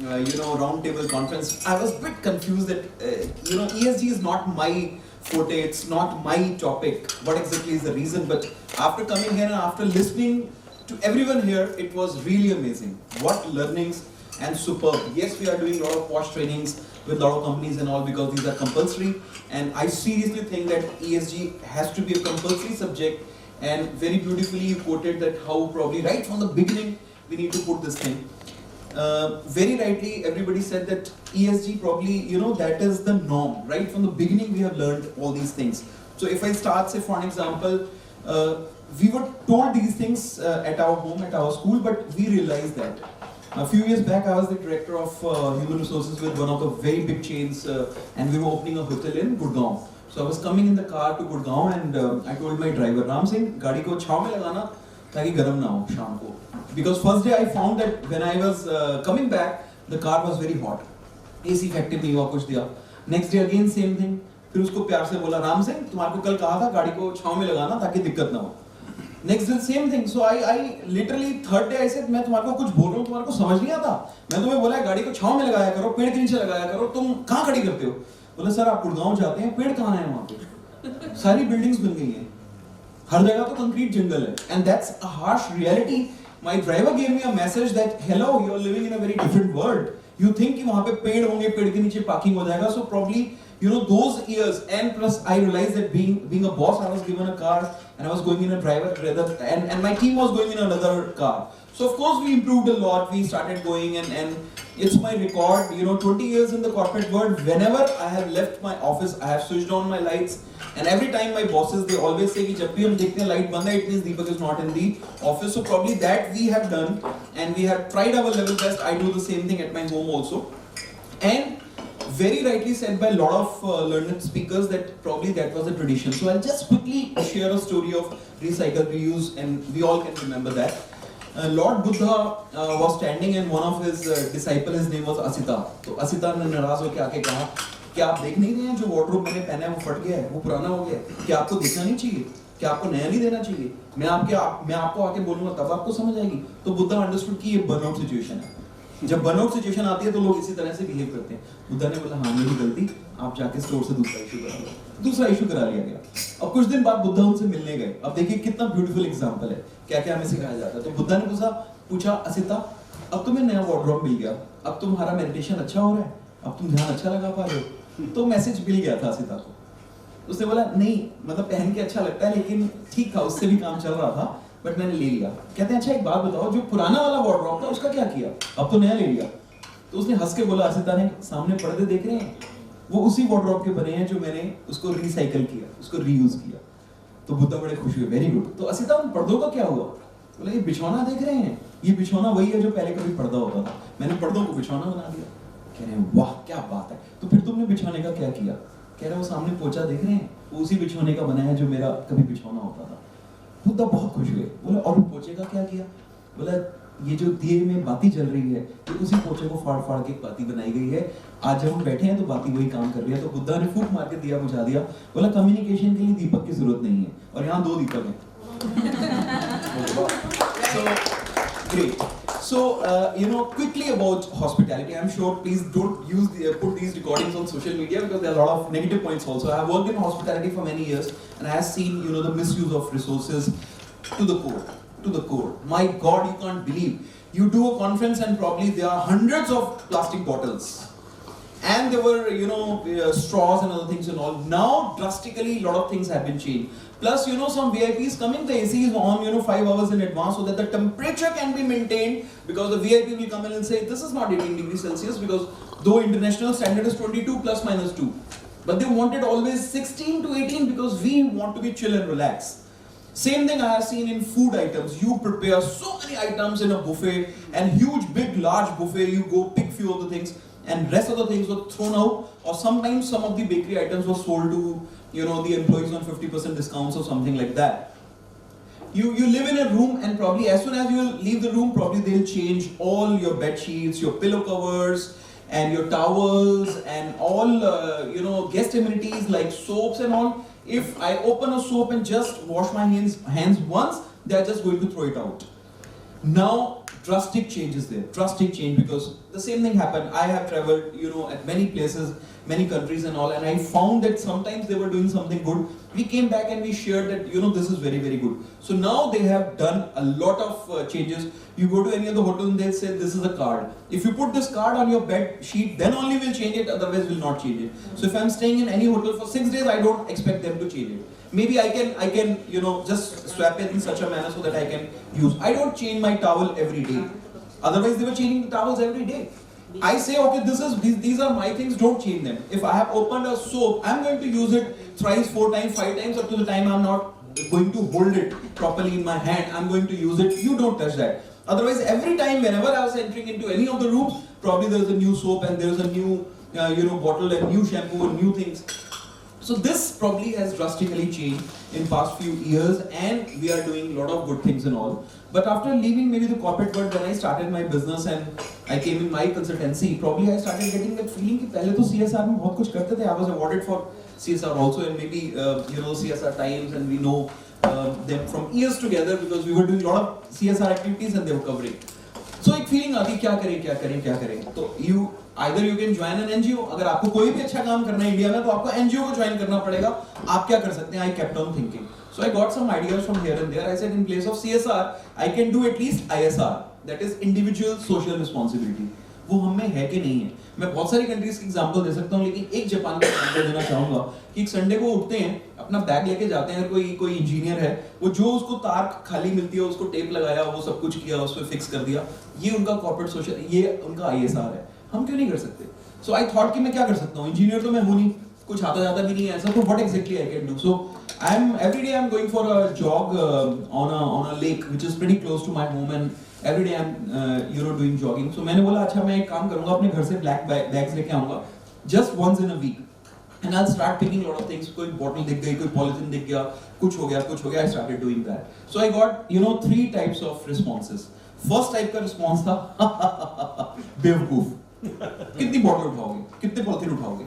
roundtable conference, I was a bit confused that ESG is not my forte, it's not my topic. What exactly is the reason? But after coming here and after listening to everyone here, it was really amazing. What learnings and superb. Yes, we are doing a lot of posh trainings with a lot of companies and all because these are compulsory. And I seriously think that ESG has to be a compulsory subject. And very beautifully you quoted that how probably right from the beginning we need to put this thing. Very rightly everybody said that ESG probably, that is the norm. Right from the beginning we have learned all these things. So if I start, say for an example, we were told these things at our home, at our school, but we realized that A few years back, I was the director of human resources with one of the very big chains, and we were opening a hotel in Gurgaon. So I was coming in the car to Gurgaon, and I told my driver, Ram Singh, गाड़ी को छांव में लगाना ताकि गर्म ना हो शाम को. Because first day I found that when I was coming back, the car was very hot. AC effective नहीं हुआ कुछ दिया. Next day again same thing. फिर उसको प्यार से बोला, राम सिंह तुम्हारे को कल कहा था गाड़ी को छांव में लगाना ताकि दिक्कत ना हो. Next day same thing. So I literally third day I said मैं तुम्हारे को कुछ बोल रहा हूँ तुम्हारे को समझ नहीं आता. मैं तुम्हें बोला गाड़ी को छांव में लगाया करो, पेड़ के नीचे लगाया करो, तुम कहाँ खड़ी करते हो? बोले सर आप गुड़गांव जाते हैं, पेड़ कहाँ हैं वहाँ पे? सारी बिल्डिंग्स बन गई हैं. हर जगह तो कंक्रीट जंगल है. And that's a harsh reality. My driver gave me a message that hello, you are living in a very different world. You think कि वहाँ पे पेड़ होंगे, पेड़ के नीचे पार्किंग हो जाएगा. So probably you know those years, and plus I realized that being a boss, I was given a car and I was going in a driver rather, and my team was going in another car. So of course we improved a lot. We started going and it's my record. You know, 20 years in the corporate world. Whenever I have left my office, I have switched on my lights. And every time my bosses, they always say कि जब भी हम देखते हैं light बंद है, it means Deepak is not in the office. So probably that we have done, and we have tried our level best. I do the same thing at my home also. And very rightly said by a lot of learned speakers that probably that was a tradition. So I'll just quickly share a story of recycle, reuse, and we all can remember that. Lord Buddha was standing and one of his disciples, his name was Asita. So Asita ने नाराज होकर आके कहा कि आप देख नहीं रहे हैं जो वार्डरोब मैंने पहना है वो फट गया है, वो पुराना हो गया है, क्या आपको देखना नहीं चाहिए, क्या आपको नया नहीं देना चाहिए, मैं आपको आके बोलूँगा तब आपको समझ आएगी. तो बुद्धा अंडरस्टूड कि ये बर्नआउट सिचुएशन है. जब बर्नआउट सिचुएशन आती है तो लोग इसी तरह से बिहेव करते हैं. बुद्धा ने बोला हाँ मेरी गलती, आप जाके स्टोर से दूसरा इशू करा लिया गया. अब कुछ दिन बाद बुद्धा उनसे मिलने गए. अब देखिए कितना ब्यूटीफुल एग्जांपल है, क्या क्या हमें सिखाया जाता है. तो बुद्धा ने पूछा असिता, अब तुम्हें नया वार्डरोब मिल गया, अब तुम्हारा मेडिटेशन अच्छा हो रहा है, अब तुम ध्यान अच्छा लगा पा रहे हो. तो मैसेज मिल गया था असिता को. उसने बोला नहीं मतलब पहन के अच्छा लगता है लेकिन ठीक था, उससे भी काम चल रहा था बट मैंने ले लिया. कहते हैं अच्छा एक बात बताओ, जो पुराना वाला वार्डरोब था उसका क्या किया, अब तो नया ले लिया. तो उसने हंस के बोला, असिता ने सामने पर्दे देख रहे हैं, वो उसी वार्डरोब के बने हैं जो मैंने उसको रिसाइकल किया, उसको रीयूज किया. तो बुद्धा बड़े खुश हुए, वेरी गुड. तो असिता उन पर्दों का क्या हुआ? बोला ये बिछौना देख रहे हैं, ये बिछौना वही है जो पहले कभी पर्दा होता था, मैंने पर्दों को बिछौना बना दिया. कह रहे हैं वाह क्या बात है. तो फिर तुमने बिछौने का क्या किया? कह रहे वो सामने पोछा देख रहे हैं, वो उसी बिछौने का बना है जो मेरा कभी बिछौना होता था. बुद्धा बहुत खुश हुए. बोले और पोछे का क्या किया? बोला ये जो दिए में बाती जल रही है तो उसी पोछे को फाड़ फाड़ के एक बाती बनाई गई है. आज जब हम बैठे हैं तो बाती वही काम कर रही है. तो बुद्धा ने फूंक मार के दिया बुझा दिया. बोला कम्युनिकेशन के लिए दीपक की जरूरत नहीं है, और यहाँ 2 दीपक हैं. So great. So you know quickly about hospitality. I'm sure please don't put these recordings on social media because there are a lot of negative points also. I have worked in hospitality for many years and I have seen the misuse of resources to the core. To the core. My God, you can't believe. You do a conference and probably there are hundreds of plastic bottles. And there were, straws and other things and all. Now, drastically, a lot of things have been changed. Plus, some VIPs coming, the AC is on, 5 hours in advance so that the temperature can be maintained because the VIP will come in and say, this is not 18 degrees Celsius because though international standard is 22 plus minus 2. But they wanted always 16 to 18 because we want to be chill and relax. Same thing I have seen in food items. You prepare so many items in a buffet and huge, big, large buffet. You go pick few of the things and rest of the things were thrown out, or sometimes some of the bakery items were sold to the employees on 50% discounts or something like that. You live in a room and probably as soon as you leave the room, probably they'll change all your bed sheets, your pillow covers and your towels and all guest amenities like soaps and all. If I open a soap and just wash my hands once, they are just going to throw it out. Now, drastic changes there. Drastic change because the same thing happened. I have traveled, at many places, many countries and all, and I found that sometimes they were doing something good. We came back and we shared that, this is very, very good. So now they have done a lot of changes. You go to any other hotel and they'll say, this is a card. If you put this card on your bed sheet, then only we'll change it, otherwise we'll not change it. So if I'm staying in any hotel for 6 days, I don't expect them to change it. Maybe I can just swap it in such a manner so that I can use. I don't change my towel every day. Otherwise they were changing the towels every day. I say, okay, these are my things, don't change them. If I have opened a soap, I'm going to use it thrice, 4 times, 5 times up to the time I'm not going to hold it properly in my hand. I'm going to use it. You don't touch that. Otherwise, every time whenever I was entering into any of the rooms, probably there was a new soap and there was a new bottle and new shampoo and new things. So this probably has drastically changed in past few years, and we are doing a lot of good things and all. But after leaving maybe the corporate world, when I started my business and I came in my consultancy, probably I started getting that feeling कि पहले तो CSR में बहुत कुछ करते थे. I was awarded for CSR also, and maybe CSR Times, and we know them from years together because we were doing a lot of CSR activities and they were covering. So एक feeling आती क्या करें. तो either you can join an NGO. अगर आपको कोई भी अच्छा काम करना है इंडिया में तो आपको NGO को ज्वाइन करना पड़ेगा. आप क्या कर सकते हैं? I kept on thinking. So I got some ideas from here and there. I said in place of CSR, I can do at least ISR. That is individual social responsibility. वो हम में है कि नहीं है? मैं बहुत सारी कंट्रीज के एग्जांपल दे सकता हूँ, लेकिन एक जापान का एग्जांपल देना चाहूँगा कि एक संडे को उठते हैं, अपना बैग लेके जाते हैं. कोई इंजीनियर है, वो जो उसको तार खाली मिलती है उसको टेप लगाया, वो सब कुछ किया, उस पर फिक्स कर दिया. ये उनका कॉर्पोरेट सोशल, ये उनका ISR है. हम क्यों नहीं कर सकते? So I thought कि मैं क्या कर सकता हूँ? इंजीनियर तो मैं हूँ नहीं, कुछ आता जाता भी नहीं है ऐसा, तो what exactly I can do? So every day I'm going for a jog on a lake which is pretty close to my home, and every day I'm doing jogging. So मैंने बोला अच्छा मैं एक काम करूँगा, अपने घर से black bags लेके आऊँगा just once in a week, and I'll start picking a lot of things. कोई bottle दिख गई, कोई polythene दिख गया, कुछ हो गया. I started doing that. So I got 3 types of responses. First type का response था बेवकूफ, कितनी बॉटल उठाओगे, कितने पॉलिथीन उठाओगे,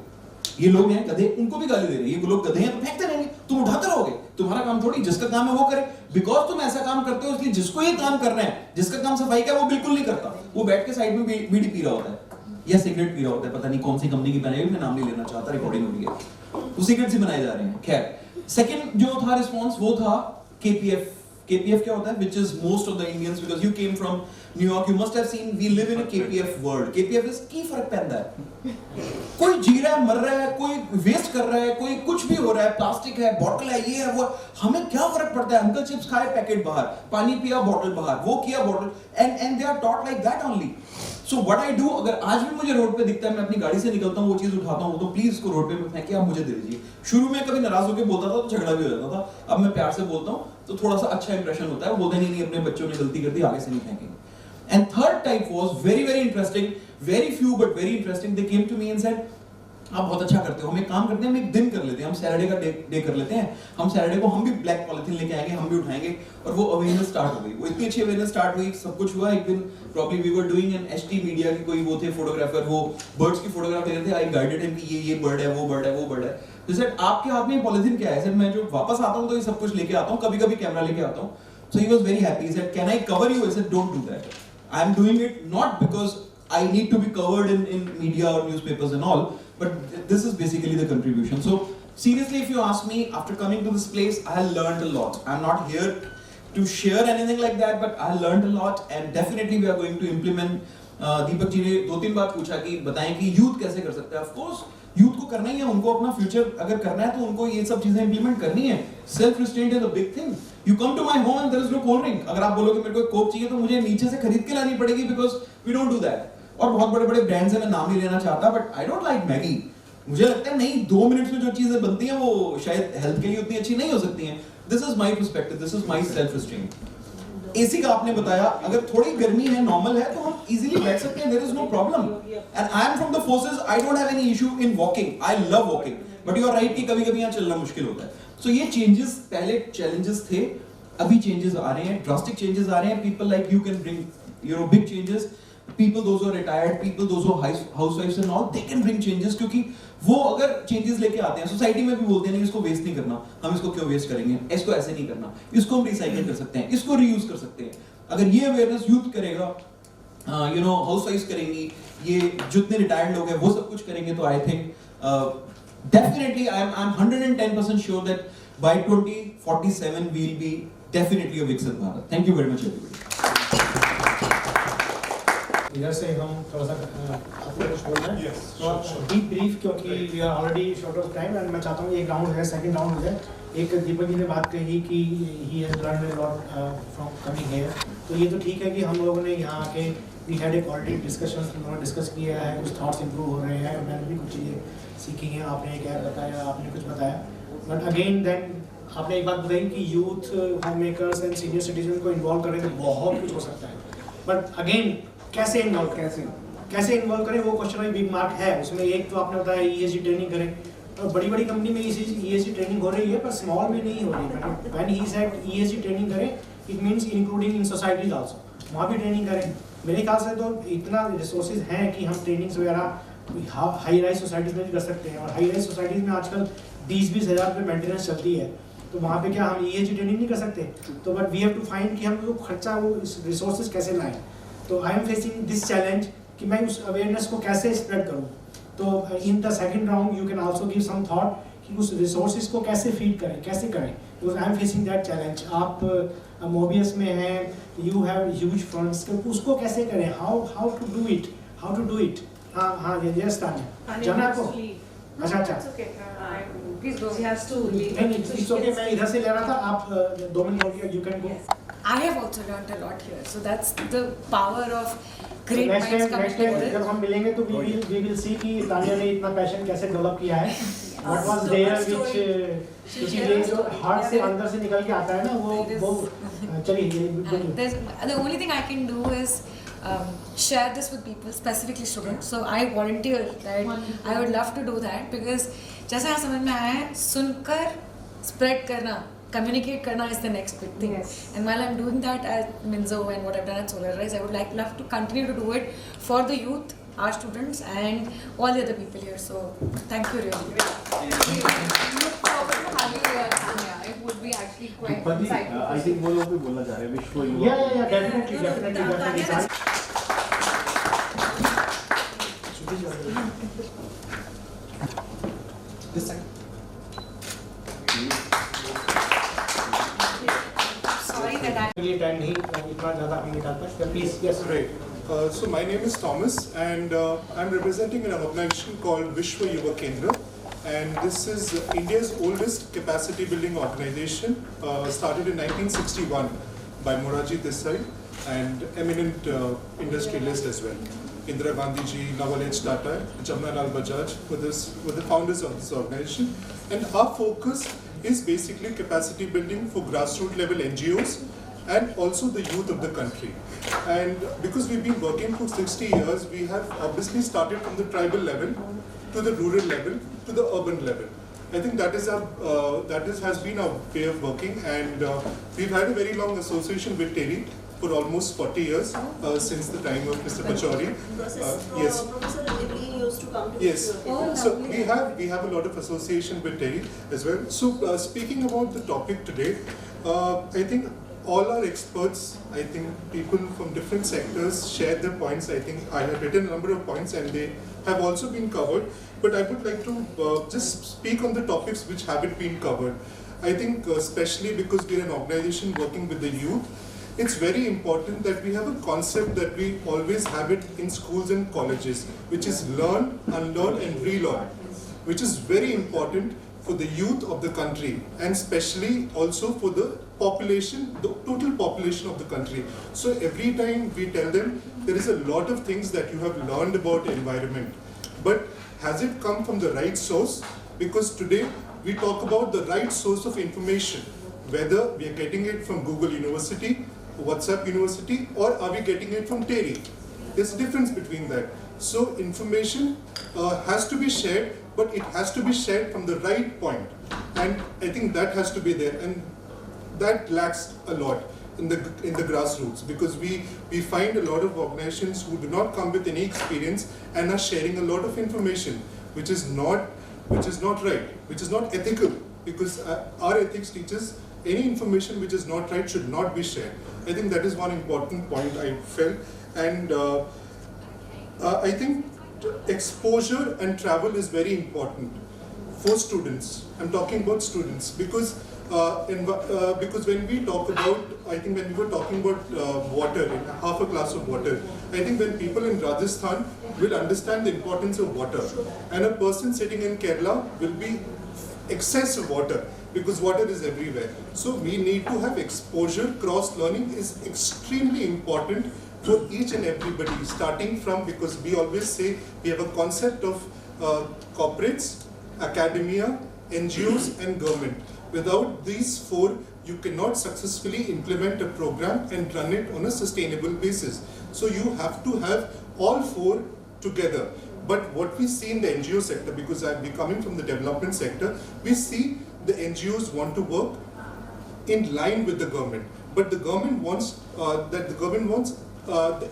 ये लोग हैं गधे, उनको भी गाली दे रहे हैं, ये लोग गधे हैं तो फेंकते रहेंगे, तुम उठाते रहोगे, तुम्हारा काम थोड़ी, जिसका काम है वो करे. बिकॉज तुम ऐसा काम करते हो इसलिए जिसको ये काम करना है, जिसका काम सफाई का है वो बिल्कुल नहीं करता, वो बैठ के साइड में बीड़ी पी रहा होता है या सिगरेट पी रहा होता है. पता नहीं कौन सी कंपनी की बनाई, मैं नाम नहीं लेना चाहता, रिकॉर्डिंग हो रही है, तो सिगरेट से बनाए जा रहे हैं. खैर सेकंड जो था रिस्पॉन्स वो था KPF क्या होता है, which is most of the Indians, because you came from New York, you must have seen we live in a KPF world. KPF is की फर्क पैदा है, कोई जी रहा है, मर रहा है, कोई वेस्ट कर रहा है, कोई कुछ भी हो रहा है, प्लास्टिक है, बॉटल है, ये है वो, हमें क्या फर्क पड़ता है? अंकल चिप्स खाए, पैकेट बाहर, पानी पिया, बॉटल बाहर, वो किया bottle, and they are taught like that only. So what I do, अगर आज भी मुझे रोड पे दिखता है, मैं अपनी गाड़ी से निकलता हूँ, वो चीज उठाता हूँ, तो प्लीज इसको रोड पे फेंके, आप मुझे दे दीजिए. शुरू में कभी नाराज होकर बोलता था तो झगड़ा भी हो जाता था, अब मैं प्यार से बोलता हूँ तो थोड़ा सा अच्छा इंप्रेशन होता है. वो बोलते नहीं अपने बच्चों ने गलती कर दी, आगे से नहीं फेंकेंगे. And third type was very interesting, very few but very interesting. They came to me and said, आप बहुत अच्छा करते हो, हम एक काम करते हैं, हम एक दिन कर लेते हैं, हम सैटरडे का डे कर लेते हैं, हम सैटरडे को हम भी ब्लैक पॉलिथीन लेके आएंगे, हम भी उठाएंगे. और वो अवेयरनेस स्टार्ट हो गई, वो इतनी अच्छी अवेयरनेस स्टार्ट हुई, सब कुछ हुआ. एक दिन probably we were doing an HT media की कोई वो थे फोटोग्राफर, वो बर्ड्स की फोटोग्राफ ले रहे थे. आई गाइडेड हिम कि ये बर्ड है, वो बर्ड है, वो बर्ड है. तो सर आपके हाथ में पॉलिथीन क्या है? सर मैं जो वापस आता हूँ तो ये सब कुछ लेके आता हूँ, कभी कैमरा लेके आता हूँ. So he was very happy. He said, "Can I cover you?" I said, "Don't do that. I am doing it not because I need to be covered in media or newspapers and all, but this is basically the contribution." So seriously, if you ask me, after coming to this place, I learned a lot. I'm not here to share anything like that, but I learned a lot, and definitely we are going to implement. Deepak ji ने 2-3 बात पूछा कि बताएं कि youth कैसे कर सकते हैं. Of course, यूथ को करना ही है, उनको अपना फ्यूचर अगर करना है तो उनको ये सब चीजें इंप्लीमेंट करनी है. Self restraint is a big thing. You come to my home and there is no cold drink. अगर आप बोलोगे मेरे को कोक चाहिए तो मुझे नीचे से खरीद के लानी पड़ेगी, because we don't do that. और बहुत बड़े ब्रांड्स हैं, मैं नाम नहीं लेना चाहता, but I don't like Maggi. मुझे लगता है नहीं, 2 मिनट्स में जो चीजें बनती हैं वो शायद हेल्थ के लिए उतनी अच्छी नहीं हो सकती हैं. This is my perspective, this is my self restraint. AC का आपने बताया, अगर थोड़ी गर्मी है, नॉर्मल है, तो हम इजीली बैठ सकते हैं, there is no problem. And I am from the forces, I don't have any issue in walking, I love walking, but you are right कि कभी-कभी यहाँ चलना मुश्किल होता है. सो ये चेंजेस, पहले चैलेंजेस थे, अभी चेंजेस आ रहे हैं, ड्रास्टिक चेंजेस आ रहे हैं. People like you can bring big changes. People those who are retired, people those who are housewives and all, they can bring changes, क्योंकि वो अगर चेंजेस लेके आते हैं, सोसाइटी में भी बोलते हैं नहीं इसको वेस्ट नहीं करना, हम इसको क्यों वेस्ट करेंगे, इसको ऐसे नहीं करना, इसको हम रिसाइकिल कर सकते हैं, इसको रीयूज कर सकते हैं. अगर ये अवेयरनेस यूथ करेगा, हाउसवाइफ्स करेंगी, ये जितने रिटायर्ड लोग हैं वो सब कुछ करेंगे, तो I think definitely I am 110% sure that by 2047 we will be definitely a विकसित Bharat. Thank you very much everybody. इधर से हम थोड़ा सा आपको कुछ बोलना है, डीप ब्रीफ, क्योंकि we are already short of time, and मैं चाहता हूँ एक राउंड है, सेकंड राउंड हो जाए. एक दीपक जी ने बात कही कि he has learned a lot from coming here, तो ये तो ठीक है कि हम लोगों ने यहाँ आके वी हैड एक ऑलरेडी डिस्कशन, उन्होंने डिस्कस किया है, कुछ थॉट्स इंप्रूव हो रहे हैं, मैंने भी कुछ चीज़ें सीखी हैं, आपने क्या बताया, आपने कुछ बताया. बट अगेन देन आपने एक बात बताई कि youth, home makers and senior citizen को इन्वॉल्व करने से बहुत कुछ हो सकता है. बट अगेन कैसे इन्वॉल्व करें वो क्वेश्चन में बिग मार्क है उसमें। एक तो आपने बताया ESG ट्रेनिंग करें, और बड़ी बड़ी कंपनी में ESG ट्रेनिंग हो रही है पर स्मॉल में नहीं हो रही है। When he said ESG training करें it means including in societies also, वहाँ भी ट्रेनिंग करें। मेरे ख्याल से तो इतना रिसोर्सेज हैं कि हम ट्रेनिंग्स वगैरह हाई राइज सोसाइटीज़ में भी कर सकते हैं, और हाई राइज सोसाइटीज़ में आजकल 20-20 हज़ार रुपये मेंटेनेंस चलती है, तो वहाँ पे क्या हम ESG ट्रेनिंग नहीं कर सकते? तो but we have to find कि हम वो खर्चा वो रिसोर्सेज कैसे लाएं। तो I am facing this challenge कि मैं उस अवेयरनेस को कैसे स्प्रेड करूँ। तो in the second round you can also give some thought कि उस रिसोर्सेज को कैसे फीड करें, कैसे करें, because I am facing that challenge. आप मोबियस में हैं, यू हैव ह्यूज फंड्स, उसको कैसे करें, हाउ टू डू इट। हाँ यस तान्या, जाना आपको? अच्छा Please go. He has to leave. नहीं इट्स ओके, मैं इधर से ले रहा था, आप 2 मिनट बोलिए, you can go. I have also learned a lot here, so that's the power of great minds coming next time together. जब हम मिलेंगे तो वी विल सी कि तान्या ने इतना पैशन कैसे डेवलप किया है, व्हाट वाज देयर व्हिच क्योंकि ये जो हार्ट से अंदर से निकल के आता है ना वो चलिए The only thing I can do is share this with people, specifically students. So I volunteer, right? I would love to do that because जैसा यहाँ समझ में आया है, सुनकर spread करना, communicate करना is the next big thing. Yes. And while I'm doing that at Minzo and what I've done at Solarize, I would love to continue to do it for the youth, our students, and all the other people here. So thank you really. Look forward to having you here, Tanya. It would be actually quite insightful. I think वो लोग भी बोलना चाह रहे हैं विश्व युवा। या definitely This side. Sorry that I. ये टाइम नहीं इतना ज़्यादा हम निकाल पाए, please yes. Right. So my name is Thomas, and I'm representing an organization called Vishwa Yuva Kendra, and this is India's oldest capacity building organization, started in 1961 by Morarji Desai and eminent industrialists as well. Indira Gandhi ji, Naval H. Tata, Jamnalal Bajaj were the founders of this organization, and our focus is basically capacity building for grassroots level NGOs and also the youth of the country. And because we've been working for 60 years, we have obviously started from the tribal level to the rural level to the urban level. I think that has been our way of working, and we've had a very long association with TERI for almost 40 years, since the time of Mr. Pachauri. Yes. Professor Levine used to come to Yes. So we have a lot of association with TERI as well. So speaking about the topic today, I think all our experts, I think people from different sectors shared their points. I think I have written a number of points and they have also been covered. But I would like to just speak on the topics which haven't been covered. I think especially because we're an organization working with the youth, it's very important that we have a concept that we always have it in schools and colleges, which is learn, unlearn and relearn, which is very important for the youth of the country, and especially also for the population, the total population of the country. So every time we tell them, there is a lot of things that you have learned about environment, but has it come from the right source? Because today we talk about the right source of information, whether we are getting it from Google University, WhatsApp University, or are we getting it from TERI? There's a difference between that. So information has to be shared, but it has to be shared from the right point, and I think that has to be there, and that lacks a lot in the grassroots, because we find a lot of organizations who do not come with any experience and are sharing a lot of information which is not right, which is not ethical, because our ethics teaches any information which is not right should not be shared. I think that is one important point I felt, and I think exposure and travel is very important for students. I'm talking about students because when we talk about, I think when we were talking about water, half a glass of water, I think when people in Rajasthan will understand the importance of water, and a person sitting in Kerala will be excess of water, because water is everywhere. So we need to have exposure. Cross learning is extremely important for each and everybody, starting from, because we always say we have a concept of corporates, academia, NGOs and government. Without these four, you cannot successfully implement a program and run it on a sustainable basis. So you have to have all four together. But what we see in the NGO sector, because I'm coming from the development sector, we see the NGOs want to work in line with the government. But the government wants the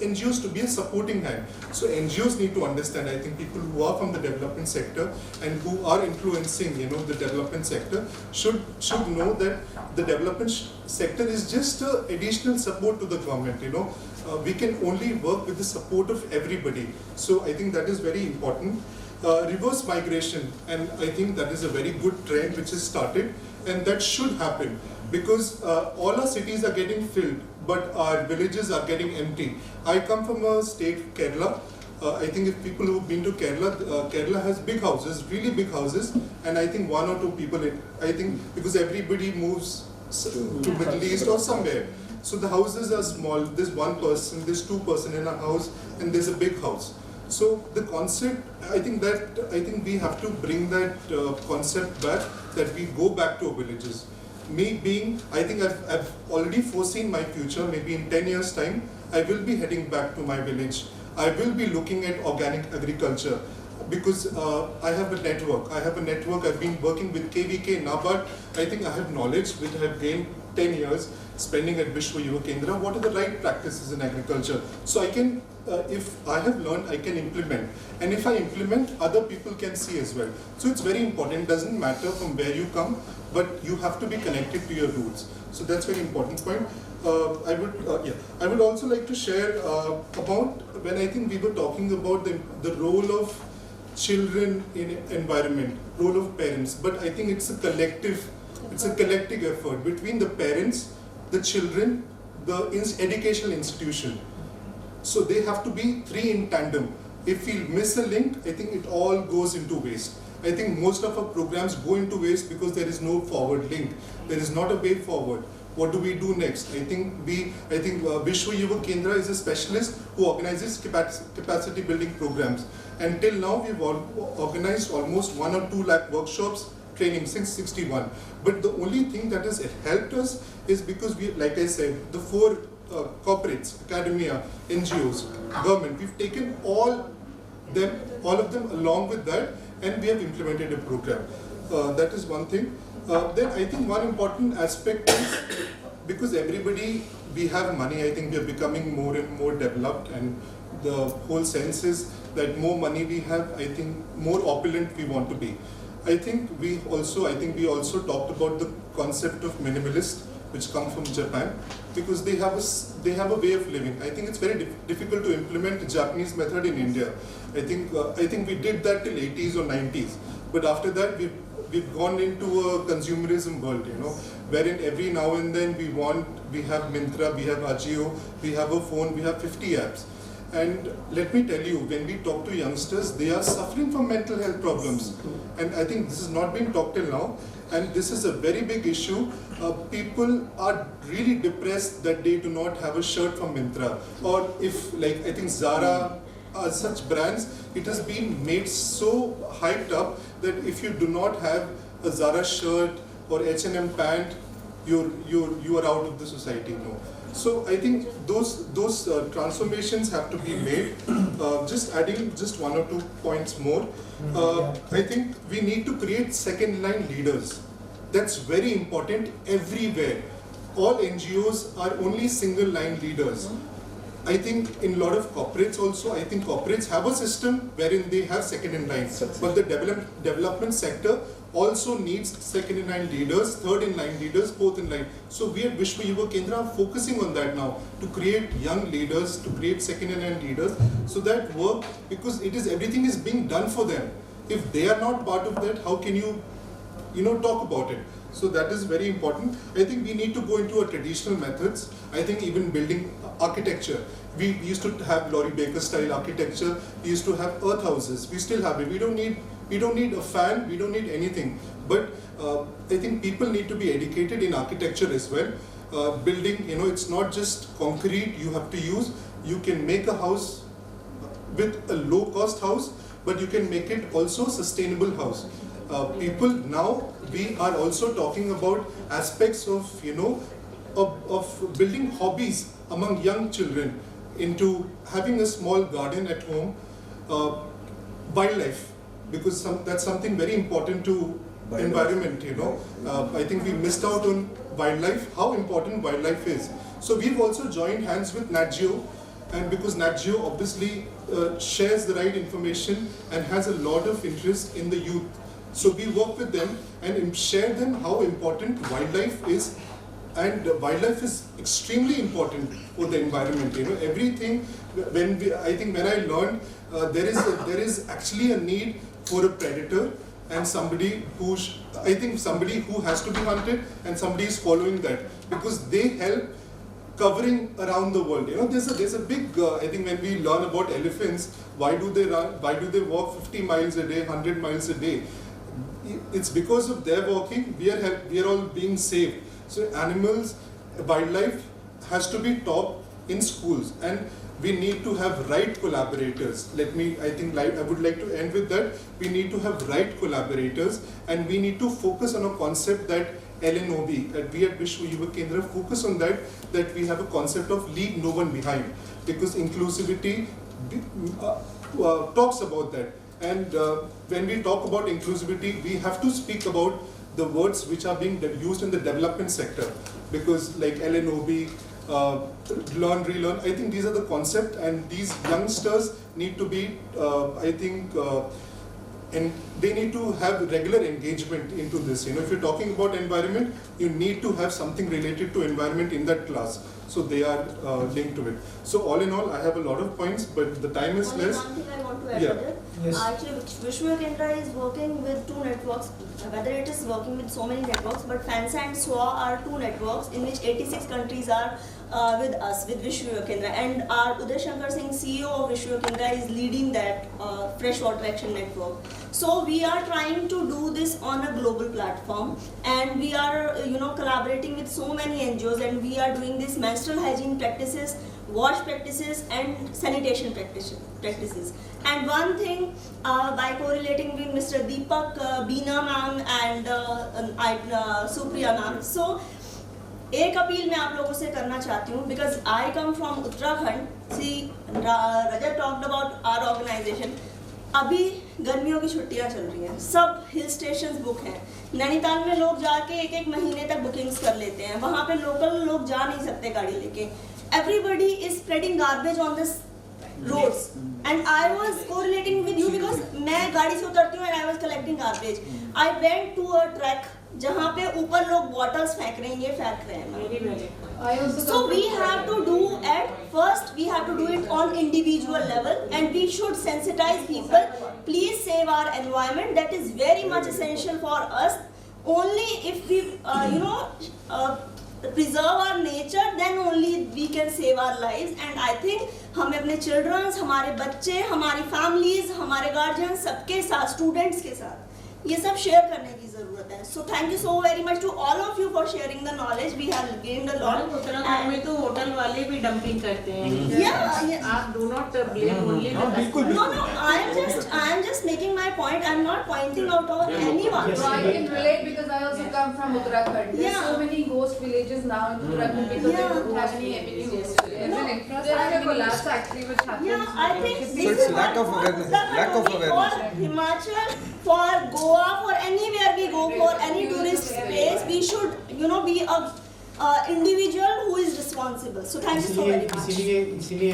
NGOs to be a supporting hand. So NGOs need to understand, I think people who are from the development sector and who are influencing, the development sector should know that the development sector is just an additional support to the government, we can only work with the support of everybody. So I think that is very important. Reverse migration, and I think that is a very good trend which has started, and that should happen because all our cities are getting filled, but our villages are getting empty. I come from a state, Kerala. I think if people who've been to Kerala, Kerala has big houses, really big houses, and I think one or two people, because everybody moves to Middle East or somewhere. So the houses are small, there's one person, there's two person in a house, and there's a big house. So the concept, I think we have to bring that concept back, that we go back to our villages. Me being, I think I've already foreseen my future, maybe in 10 years time, I will be heading back to my village. I will be looking at organic agriculture because I have a network. I've been working with KVK, NABARD. I think I have knowledge which I have gained 10 years spending at Vishwa Yuva Kendra. What are the right practices in agriculture? So I can, if I have learned, I can implement. And if I implement, other people can see as well. So it's very important. It doesn't matter from where you come, but you have to be connected to your roots. So that's a very important point. I would also like to share about when I think we were talking about the role of children in environment, role of parents, but I think it's a collective effort between the parents, the children, the educational institution. So they have to be three in tandem. If we miss a link, I think it all goes into waste. I think most of our programs go into waste because there is no forward link. There is not a way forward. What do we do next? I think Vishwa Yuva Kendra is a specialist who organizes capacity building programs. And till now, we've organized almost 1 or 2 lakh workshops, training since 61. But the only thing that has helped us is because we, like I said, the 4 corporates, academia, NGOs, government, we've taken all of them along with that, and we have implemented a program. That is one thing. Then I think one important aspect is because we have money, I think we are becoming more and more developed, and the whole sense is that more money we have, I think more opulent we want to be. I think we also talked about the concept of minimalist, which come from Japan, because they have a way of living. I think it's very difficult to implement the Japanese method in India. I think we did that till 80s or 90s, but after that we've gone into a consumerism world, wherein every now and then we have Myntra, we have Ajio, we have a phone, we have 50 apps. And let me tell you, when we talk to youngsters, they are suffering from mental health problems. And I think this has not been talked till now. And this is a very big issue. People are really depressed that they do not have a shirt from Myntra. Or if, like, I think Zara, such brands, it has been made so hyped up that if you do not have a Zara shirt or H&M pant, you are out of the society. No. So I think those transformations have to be made. Just adding 1 or 2 points more. I think we need to create second line leaders. That's very important everywhere. All NGOs are only single line leaders. I think in a lot of corporates also, I think corporates have a system wherein they have second in line. But the development sector also needs second in line leaders, third in line leaders, fourth in line. So we at Vishwa Yuva Kendra are focusing on that now, to create young leaders, to create second in line leaders, so that work, because everything is being done for them. If they are not part of that, how can you talk about it? So that is very important. I think we need to go into our traditional methods. I think even building architecture. We used to have Laurie Baker style architecture. We used to have earth houses. We still have it. We don't need a fan. We don't need anything. But I think people need to be educated in architecture as well. Building, it's not just concrete you have to use. You can make a house with a low cost house, but you can make it also sustainable house. People now, we are also talking about aspects of, of building hobbies among young children into having a small garden at home, wildlife, because that's something very important to environment, I think we missed out on wildlife, how important wildlife is. So we've also joined hands with Nat Geo, and because Nat Geo obviously shares the right information and has a lot of interest in the youth. So we work with them and share them how important wildlife is, and wildlife is extremely important for the environment. Everything. I think when I learned there is actually a need for a predator and somebody who has to be hunted, and somebody is following that, because they help covering around the world. There's a big. I think when we learn about elephants, why do they run? Why do they walk 50 miles a day, 100 miles a day? It's because of their walking. We are all being saved. So animals, wildlife has to be taught in schools, and we need to have right collaborators. I would like to end with that. We need to have right collaborators, and we need to focus on a concept that LNOB, we at Vishwa Yuva Kendra focus on that we have a concept of leave no one behind, because inclusivity talks about that. And when we talk about inclusivity, we have to speak about the words which are being used in the development sector, because like LNOB, learn, relearn, I think these are the concepts, and these youngsters need to be, and they need to have regular engagement into this. If you're talking about environment, you need to have something related to environment in that class. So they are linked to it. So all in all, I have a lot of points, but the time is less. One thing I want to add to that. Yes. Actually, Vishwa Kendra is working with two networks. Whether it is working with so many networks, but FANSA and SWA are two networks in which 86 countries are with us, with Vishwa Kendra. And our Uday Shankar Singh, CEO of Vishwa Kendra, is leading that Freshwater Action Network. So we are trying to do this on a global platform, and we are collaborating with so many NGOs, and we are doing this menstrual hygiene practices, wash practices, and sanitation practices. And one thing, by correlating with Mr. Deepak, Beena ma'am, and Supriya ma'am. So एक appeal मैं आप लोगों से करना चाहती हूँ, because I come from Uttarakhand. See, Rajat talked about our organization. अभी गर्मियों की छुट्टियाँ चल रही हैं, सब हिल स्टेशंस बुक हैं. नैनीताल में लोग जाके एक महीने तक बुकिंग्स कर लेते हैं, वहाँ पे लोकल लोग जा नहीं सकते गाड़ी लेके. Everybody is spreading garbage on this roads, and I was correlating with you because मैं गाड़ी से उतरती हूँ and I was collecting garbage. I went to a track जहाँ पे ऊपर लोग bottles फेंक रहे हैं, ये फेंक रहे हैं. So we have to do at first, we have to do it on individual level, and we should sensitize people. Please save our environment. That is very much essential for us. Only if we, preserve our nature, then only we can save our lives. And I think हमें अपने children, हमारे बच्चे, हमारी families, हमारे guardians, सबके साथ, students के साथ ये सब share करने की ज़रूरत है. So thank you so very much to all of you for sharing the knowledge. We have gained a lot. Uttarakhand में तो होटल वाले भी डंपिंग करते हैं. Yeah. आप do not blame only the customer. No. I am just making my point. I am not pointing out on anyone. So I can relate because I also come from Uttarakhand. There's so many ghost villages now in Uttarakhand because they don't have any avenues. There's an infrastructure collapse actually which happens. Yeah, I think So it's lack of awareness. Lack of awareness. For Himachal, for Goa, for anywhere we go, for any tourist place, we should, be a individual who is responsible. So thank you so very much. इसीलिए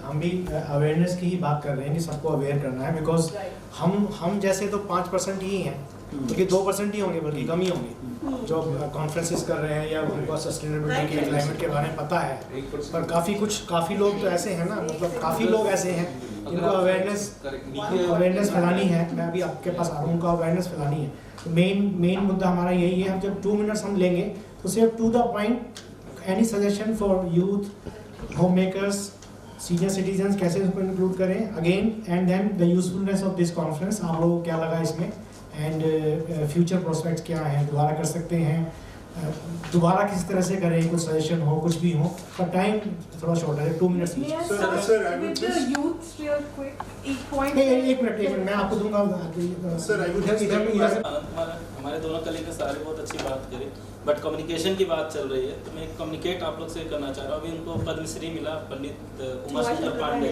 हम भी awareness की ही बात कर रहे हैं कि सबको अवेयर करना है, बिकॉज हम जैसे तो 5% ही हैं, क्योंकि 2% ही होंगे, बल्कि कम ही होंगे जो कॉन्फ्रेंसेस कर रहे हैं या उनको सस्टेनेबिलिटी के क्लाइमेट के बारे में पता है. पर काफ़ी लोग तो ऐसे हैं ना, मतलब काफ़ी लोग ऐसे हैं जिनको अवेयरनेस फैलानी है. मैं अभी आपके पास आ रहा हूँ, उनको अवेयरनेस फैलानी है. तो मेन मुद्दा हमारा यही है. हम जब 2 मिनट्स हम लेंगे तो सिर्फ to the point, any suggestion for youth, home makers, senior citizens, कैसे उसको इंक्लूड करें again, and then the usefulness of this conference. आप लोगों को क्या लगा इसमें, एंड फ्यूचर प्रोस्पेक्ट्स क्या हैं, दोबारा कर सकते हैं, दोबारा किस तरह से करें, कुछ सजेशन हो, कुछ भी हो, पर टाइम थोड़ा शॉर्ट है, 2 minutes. Sir, I would With the just... youth real quick, एक point. एक मिनट मैं आपको दूंगा। Sir, I would just like to ask... हमारे दोनों कलीग ने सारे बहुत अच्छी बात करी, बट कम्युनिकेशन की बात चल रही है, तो मैं कम्युनिकेट आप लोग से करना चाह रहा हूँ। अभी उनको पद्मश्री मिला, पंडित उमा शंकर पांडे,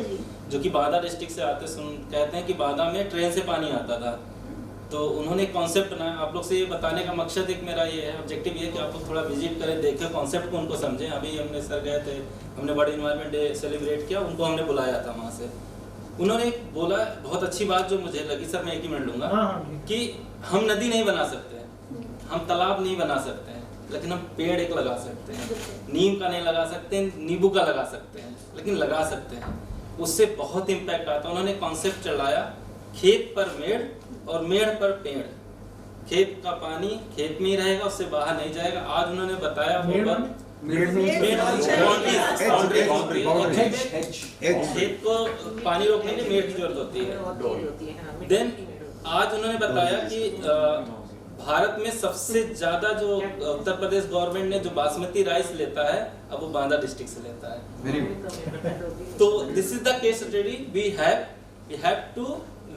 जो कि बांदा डिस्ट्रिक्ट से आते कहते हैं कि बांदा में ट्रेन से पानी आता था। तो उन्होंने एक कॉन्सेप्ट बनाया। आप लोग से ये बताने का मकसद एक मेरा ये है, ऑब्जेक्टिव ये है कि आप लोग थोड़ा विजिट करें, देखें, कॉन्सेप्ट को उनको समझें। अभी हमने सर गए थे, हमने वर्ल्ड एनवायरनमेंट डे सेलिब्रेट किया, उनको हमने बुलाया था वहाँ से। उन्होंने बोला बहुत अच्छी बात जो मुझे लगी, सर मैं एक ही मिनट लूँगा, कि हम नदी नहीं बना सकते, हम तालाब नहीं बना सकते हैं, लेकिन हम पेड़ एक लगा सकते हैं। नीम का नहीं लगा सकते, नींबू का लगा सकते हैं, लेकिन लगा सकते हैं, उससे बहुत इम्पैक्ट आता है। उन्होंने कॉन्सेप्ट चलाया, खेत पर मेड़ और मेड़ पर पेड़। खेत का पानी खेत में ही रहेगा, उससे बाहर नहीं जाएगा। आज उन्होंने बताया खेत को पानी रोकने के लिए मेड़ की जरूरत होती है। देन आज उन्होंने बताया कि भारत में सबसे ज्यादा जो उत्तर प्रदेश गवर्नमेंट ने जो बासमती राइस लेता है, अब वो बांदा डिस्ट्रिक्ट से लेता है। तो this is the case study we have to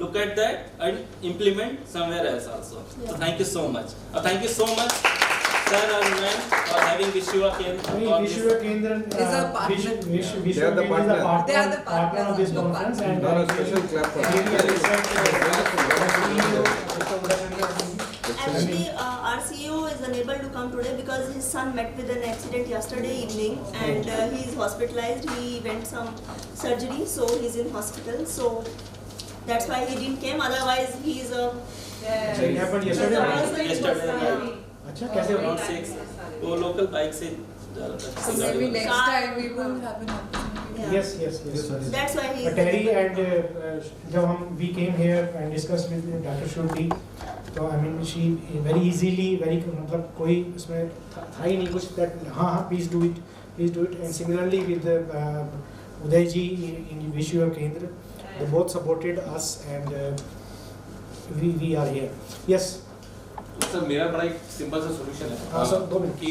look at that and implement somewhere else also. So thank you so much. Thank you so much, sir and ma'am, for having Vishwa Kendra. Vishwa Kendra is a partner. Vishwa Kendra is a partner. They are the partner of this conference, and special clap for Actually, our CEO is unable to come today because his son met with an accident yesterday evening, and he is hospitalized. He went some surgery, so he's in hospital. So that's why he didn't came. Otherwise, he is a. It happened yesterday. अच्छा कैसे around 6 वो local bike से So maybe next time we will have an opportunity. Yes. That's why he. Terry and जब we came here and discussed with Dr. Shruti, तो I mean she very easily, मतलब कोई उसमें था ही नहीं कुछ that हाँ please do it, and similarly with Uday ji in Vishwa Kendra, they both supported us and we are here. Yes. Sir मेरा बड़ा एक सिंपल सा सॉल्यूशन है। हाँ सर 2 मिनट कि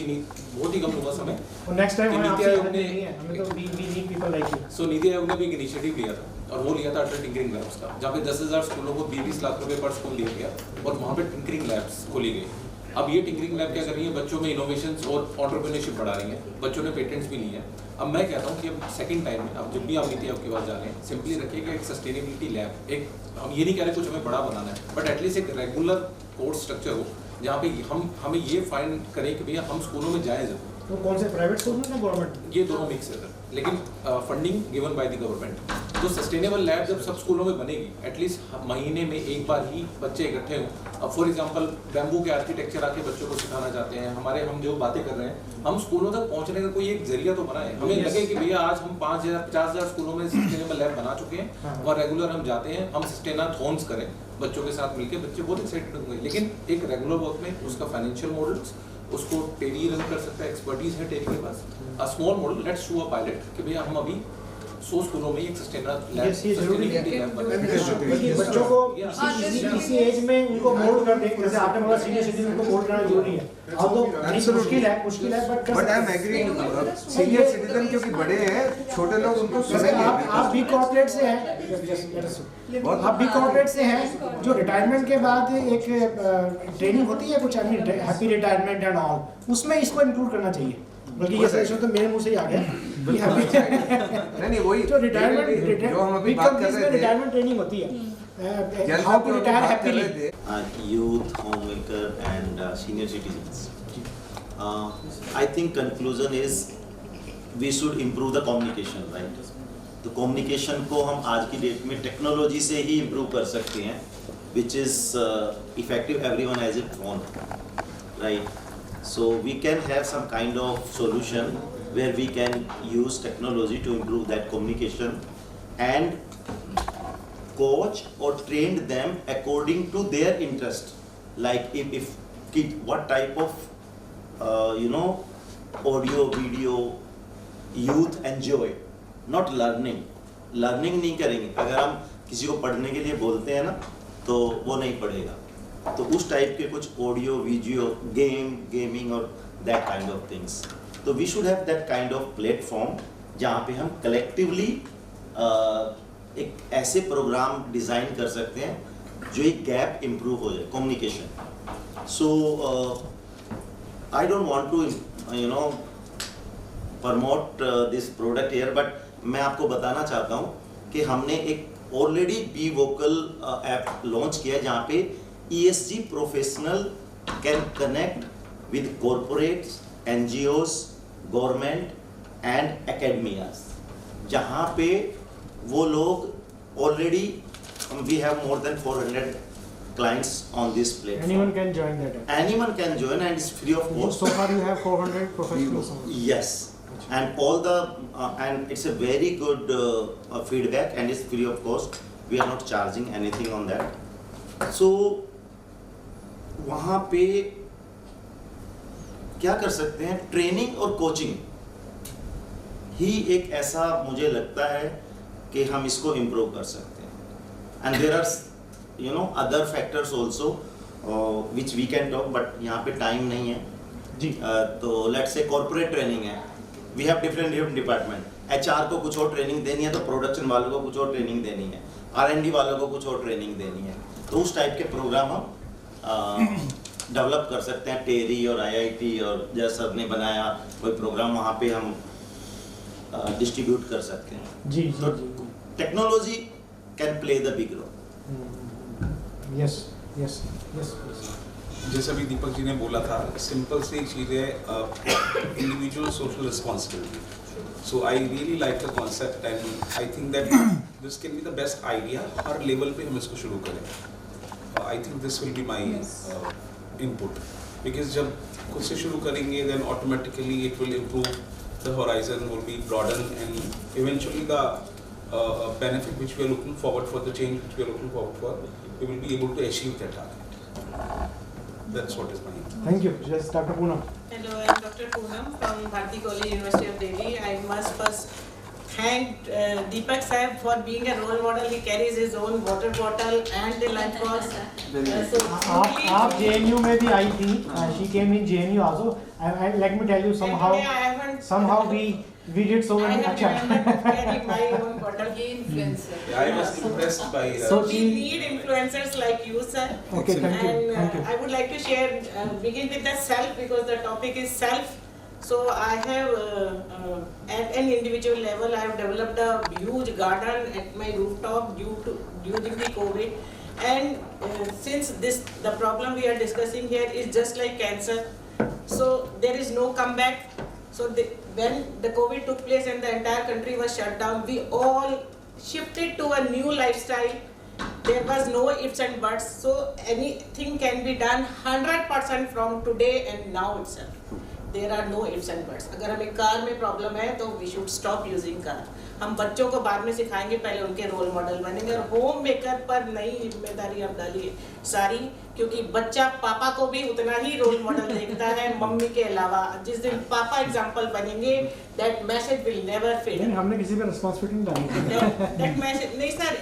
बहुत ही कम होगा समय। और नेक्स्ट टाइम नीति आयोग ने हमें तो we need people like you. सो नीति आयोग ने भी एक इनिशिएटिव लिया था, और वो लिया था अटल टिंकरिंग लैब्स का, जहाँ पे 10,000 स्कूलों को 20 लाख रुपए पर स्कूल दिया गया, और वहाँ पे टिंकरिंग लैब्स खोली गई। अब ये टिंकरिंग लैब क्या कर रही है, बच्चों में इनोवेशंस और एंटरप्रेन्योरशिप बढ़ा रही है, बच्चों ने पेटेंट्स भी लिए हैं। अब मैं कहता हूँ कि अब सेकंड टाइम में अब जब भी आप नीति आयोग के पास जा रहे हैं, सिंपली रखिएगा एक सस्टेनेबिलिटी लैब। एक हम ये नहीं कह रहे कुछ हमें बड़ा बनाना है, बट एटलीस्ट एक रेगुलर कोर्स स्ट्रक्चर हो, जहाँ पे हमें ये फाइंड करें कि भैया हम स्कूलों में जाए जरूर। तो कौन से प्राइवेट स्कूल में गवर्नमेंट? ये दोनों मिक्स है, लेकिन funding given by the government. तो सस्टेनेबल लैब जब सब स्कूलों में बनेगी, एटलीस्ट महीने में एक बार ही बच्चे इकट्ठे हों। अब फॉर एग्जांपल बैम्बू के आर्किटेक्चर आके बच्चों को सिखाना चाहते हैं, हम जो बातें कर रहे हैं, हम स्कूलों तक पहुंचने का कोई एक जरिया तो बनाए। हमें लगे कि भैया आज हम 5,000 50,000 स्कूलों में सस्टेनेबल लैब बना चुके हैं और रेगुलर हम जाते हैं, हम सस्टेनाथॉन्स करें बच्चों के साथ मिलकर, बच्चे बहुत एक्साइटेड होंगे। लेकिन एक रेगुलर वर्क में उसका फाइनेंशियल मॉडल्स, उसको टेरी रन कर सकता है, एक्सपर्टीज है टेरी के पास। A small model, let's do a pilot कि भैया हम अभी 100 स्कूलों में एक सस्टेनेबल लैब, सस्टेनेबिलिटी लैब बल्कि बच्चों को इसी एज में उनको मोल्ड कर दें, जैसे आपने बोला सीनियर सिटीजन को मोल्ड करना जरूरी है। अब तो मुश्किल है but I am agree, senior citizen क्योंकि बड़े हैं, छोटे लोग उनको आप बिग कॉर्पोरेट से हैं, आप बिग कॉर्पोरेट से हैं, जो रिटायरमेंट के बाद एक ट्रेनिंग होती है कुछ, हैप्पी रिटायरमेंट एंड ऑल, उसमें इसको इंक्लूड करना चाहिए। बल्कि ये सजेशन तो मेरे मुंह से ही आ गया। नहीं वही जो रिटायरमेंट जो हम अभी बात कर रहे थे, रिटायरमेंट ट्रेनिंग होती है, how to retire happily. Youth, homemaker and senior citizens. I think conclusion is we should improve the communication, right? तो communication को हम आज की डेट में टेक्नोलॉजी से ही improve कर सकते हैं, which is effective. Everyone has a phone, right? So we can have some kind of solution where we can use technology to improve that communication and coach or train them according to their interest. Like if kid, what type of audio, video, youth enjoy, not learning. Learning नहीं करेंगे। अगर हम किसी को पढ़ने के लिए बोलते हैं ना, तो वो नहीं पढ़ेगा। तो उस टाइप के कुछ ऑडियो वीडियो गेमिंग और दैट काइंड ऑफ थिंग्स, तो we should have that kind of platform जहाँ पे हम कलेक्टिवली एक ऐसे प्रोग्राम डिज़ाइन कर सकते हैं जो एक गैप इम्प्रूव हो जाए communication. So I don't want to promote this product here, but मैं आपको बताना चाहता हूँ कि हमने एक already be vocal app launch किया है जहाँ पे ESG professional can connect with corporates, NGOs, government and academias, जहाँ पे वो लोग already we have more than 400 clients on this platform. Anyone can join that app. Anyone can join and it's free of cost. So far you have 400 professionals. Yes, and all the and it's a very good feedback and it's free of cost. We are not charging anything on that. So वहाँ पे क्या कर सकते हैं, training और coaching ही एक ऐसा मुझे लगता है कि हम इसको इम्प्रूव कर सकते हैं. And there are other factors also which we can talk, but यहाँ पे टाइम नहीं है जी. तो लेट्स से कॉर्पोरेट ट्रेनिंग है, we have different department. HR को कुछ और ट्रेनिंग देनी है तो प्रोडक्शन वालों को कुछ और ट्रेनिंग देनी है, R&D वालों को कुछ और ट्रेनिंग देनी है. तो उस टाइप के प्रोग्राम हम डेवलप कर सकते हैं. टेरी और IIT और जैसा सर ने बनाया कोई प्रोग्राम वहाँ पे हम डिस्ट्रीब्यूट कर सकते हैं. जी तो technology can play the big role. Yes yes yes. जैसा भी दीपक जी ने बोला था, सिंपल सी चीज़ है, individual social responsibility. So I really like the concept and I think that this can be the best idea. हर लेवल पे हम इसको शुरू करें. I think this will be my input, because जब खुद से शुरू करेंगे then automatically it will improve, the horizon will be broaden and eventually the benefit which we are looking forward for, the change which we are looking forward for, we will be able to achieve that target. That's what is my. Thank you. Yes, Dr. Poonam. Hello, I am Dr. Poonam from Bharati College, University of Delhi. I must first thank Deepak Sahib for being a role model. He carries his own water bottle and the lunch box. आप JNU में भी आई थी. She came in JNU also. And let me tell you somehow we did so many. I have carried my own bottle. Influencer. I was impressed by. So we need influencers like you, sir. Okay, thank you. And I would like to share, begin with the self, because the topic is self. So I have, at an individual level, I have developed a huge garden at my rooftop during the COVID. And since the problem we are discussing here is just like cancer, so there is no comeback. So when the COVID took place and the entire country was shut down, we all shifted to a new lifestyle. There was no ifs and buts. So anything can be done 100% from today and now itself. There are no ifs and buts. अगर हमें car में problem है तो we should stop using car. हम बच्चों को बाद में सिखाएंगे, पहले उनके रोल मॉडल बनेंगे. और होम मेकर पर नई जिम्मेदारी अब डालिए सारी, क्योंकि बच्चा पापा को भी उतना ही रोल मॉडल देखता है मम्मी के अलावा. जिस दिन पापा एग्जाम्पल बनेंगे, that message will never fade. हमने किसी पे रिस्पॉन्सिबिलिटी नहीं डाली. That message नहीं sir.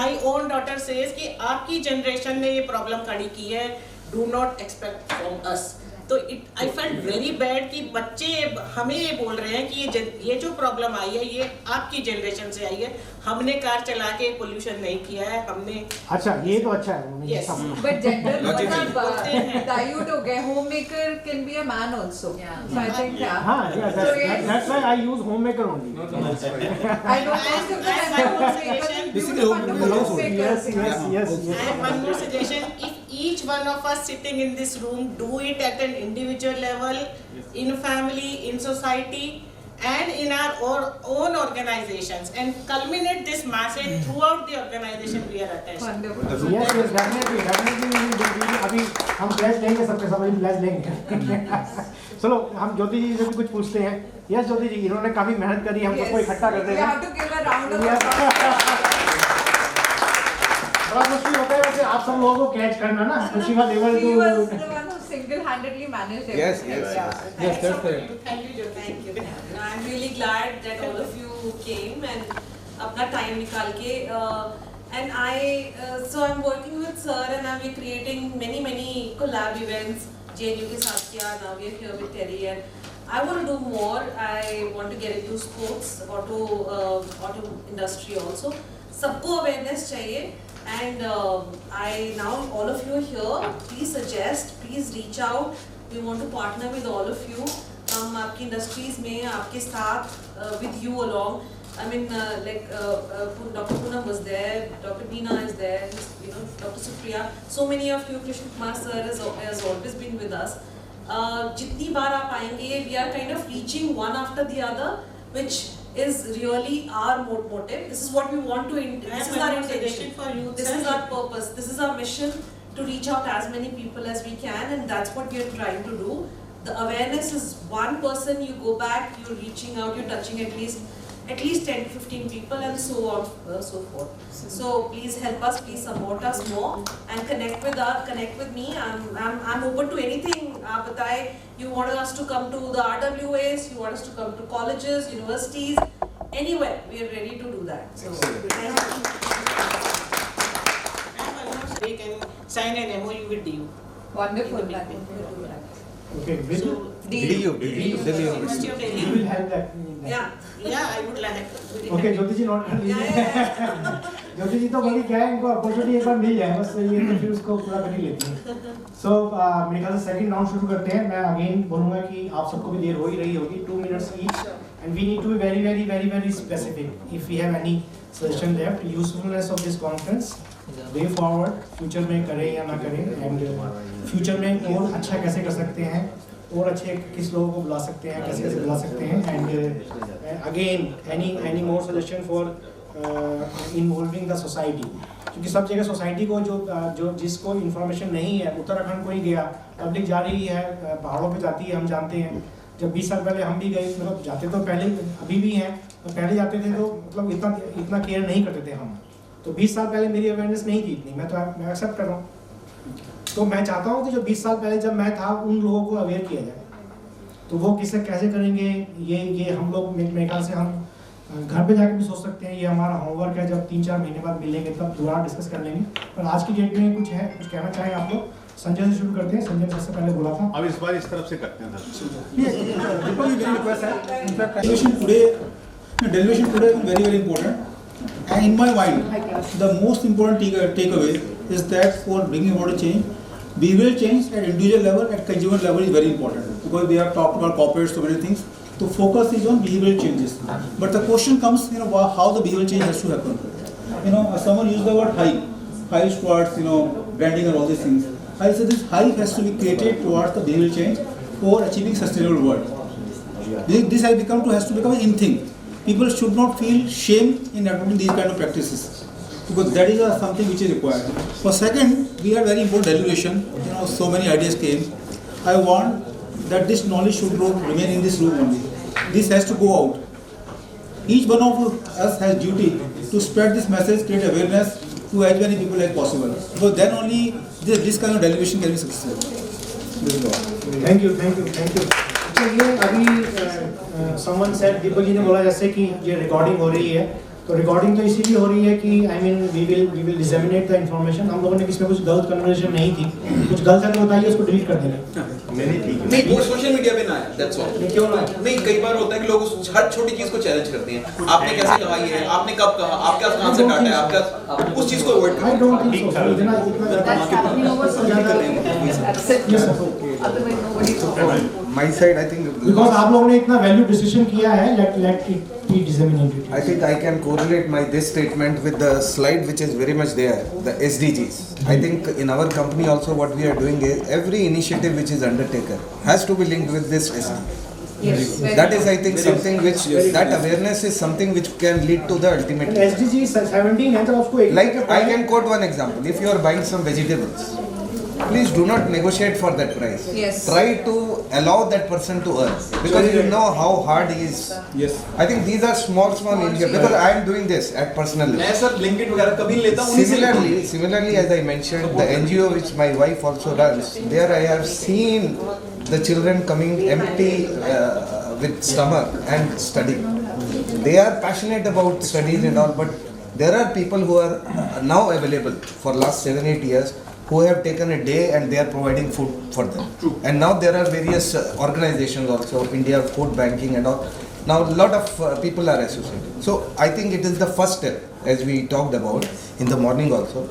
My own daughter says कि आपकी जनरेशन ने ये प्रॉब्लम खड़ी की है, do not expect from us. तो आई फेल्ट वेरी बैड कि बच्चे हमें ये बोल रहे हैं कि ये जो प्रॉब्लम आई है ये आपकी जनरेशन से आई है. हमने कार चला के पोल्यूशन नहीं किया है, हमने. अच्छा, ये तो अच्छा है. Yes, but gender dilute हो गए. Homemaker can be a man also. So I think that's why I use homemaker only. I don't want to. Yes. I have one more suggestion. If each one of us sitting in this room do it at an individual level, in family, in society, and in our own organizations, and culminate this message throughout the organization we are attached. Yes, definitely. अभी हम place लेंगे, सबके सब place लेंगे. चलो हम ज्योति जी से भी कुछ पूछते हैं. यस ज्योति जी, इन्होंने काफी मेहनत करी, हम सबको इकट्ठा करते हैं. We have to give a round of applause. बड़ा मुश्किल होता है वैसे आप सब लोगों को कैच करना ना. खुशी का level He was the one who single-handedly managed everything. Yes, that's correct. Thank you. I'm really glad that all of you came and अपना time निकाल के. And so I'm working with with sir and now we're creating many collab events. JNU ke saath kiya, now we're here with Terry, and I want to do more. I want to get into sports, auto industry also. Sabko awareness chahiye, and I now all of you here, please suggest, please reach out. We want to partner with all of you. हम आपकी industries में आपके साथ with you along. I mean, Dr. Poonam was there, Dr. Meena is there, Dr. Supriya. So many of you, Krishna Kumar sir has always been with us. Jitni baar aap aayenge, we are kind of reaching one after the other, which is really our motive. This is what we want to. This is our intention. This is our purpose. This is our mission to reach out as many people as we can, and that's what we are trying to do. The awareness is one person. You go back, you're reaching out, you're touching at least 10 to 15 people, and so on, so forth. So please help us, please support us more, and connect with me. I'm open to anything. आप बताएं, you want us to come to the RWAs, you want us to come to colleges, universities, anywhere. We are ready to do that. So we can sign an MOU with DU. Wonderful. Okay, So, DU. University of Delhi. You will have that. Yeah, I would like. Okay, Jyoti ji note कर लीजिए। ज्योति जी तो बोली क्या है, इनको opportunity एक बार मिल जाए बस, ये तो फिर उसको पूरा कर ही लेती हैं। So मेरे ख्याल से सेकंड राउंड शुरू करते हैं। मैं अगेन बोलूँगा कि आप सबको भी देर हो ही रही होगी, 2 minutes each, and we need to be very specific. If we have any suggestion left, usefulness of this conference, way forward, future में करें या ना करें, and future में और अच्छा कैसे कर सकते हैं, और अच्छे किस लोगों को बुला सकते हैं, कैसे बुला सकते हैं, and again any more suggestion for involving the society, क्योंकि सब जगह सोसाइटी को जो जिसको इन्फॉर्मेशन नहीं है, उत्तराखंड को ही गया, पब्लिक जा रही है, पहाड़ों पे जाती है, हम जानते हैं। जब 20 साल पहले हम भी गए, मतलब जाते तो पहले अभी भी हैं, तो पहले जाते थे तो मतलब इतना केयर नहीं करते थे हम, तो 20 साल पहले मेरी अवेयरनेस नहीं थी इतनी, मैं एक्सेप्ट कर रहा हूँ। तो मैं चाहता हूँ कि जो 20 साल पहले जब मैं था, उन लोगों को अवेयर किया जाए। तो वो कैसे करेंगे, ये हम लोग मेरे ख्याल से हम घर पे जाके भी सोच सकते हैं, ये हमारा होमवर्क है, जब 3-4 महीने बाद मिलेंगे तब दोबारा डिस्कस कर लेंगे। पर आज की डेट में कुछ कहना चाहें आप लोग? संजय से शुरू करते हैं, संजय ने सबसे पहले बोला था। अब इस बार इस तरफ से करते हैं Derivation today is very important, and in my mind, the most important takeaway is that for bringing about a change, behavioral change at individual level, at consumer level is very important, because we have talked about corporates, so many things. The focus is on behavioral changes, but the question comes, how the behavioral change has to happen. Someone used the word hype towards branding and all these things. I say this hype has to be created towards the behavioral change for achieving sustainable world. This has to become an in thing. People should not feel shame in adopting these kind of practices, because that is something which is required. For second, we had very important deliberation. So many ideas came. I want that this knowledge should remain in this room only. This has to go out. Each one of us has duty to spread this message, create awareness to as many people as possible. Because then only this kind of deliberation can be successful. Thank you. चलिए अभी someone said, Deepak ji ने बोला जैसे कि ये recording हो रही है, तो रिकॉर्डिंग तो इसीलिए हो रही है कि we will disseminate the information. हम लोगों ने किसी में कुछ गलत कन्वर्सेशन नहीं थी, कुछ गलत है तो बताइए, उसको डिलीट कर देना। नहीं, वो सोशल मीडिया पे ना है, that's all. क्यों ना? नहीं, कई बार होता है कि लोग हर छोटी चीज को चैलेंज करते हैं। आपने कैसे कमाई है, आपने कब कहा, आपके पास कहाँ से डाटा है, आपका उस चीज को avoid I don't think so. My side, I think. Because आप लोगों ने इतना value decision किया है, let it be disseminated. I think I can correlate this statement with the slide which is very much there, the SDGs. I think in our company also what we are doing is every initiative which is undertaken has to be linked with this SDG. Yes. That is, I think, something which that awareness is something which can lead to the ultimate. SDG 17 है तो उसको like I can quote one example. If you are buying some vegetables, please do not negotiate for that price. Yes. Try to allow that person to earn, because you know how hard he is. Yes. I think these are small initiatives, because I am doing this at personal level. मैं sir Blinkit वगैरह कभी लेता हूँ। Similarly, as I mentioned, the NGO which my wife also runs, there I have seen the children coming empty with stomach and studying. They are passionate about studies and all, but There are people who are now available for last 7-8 years who have taken a day and they are providing food for them. True. And now there are various organizations also, India Food Banking and all. Now a lot of people are associated. So I think it is the first step, as we talked about in the morning also,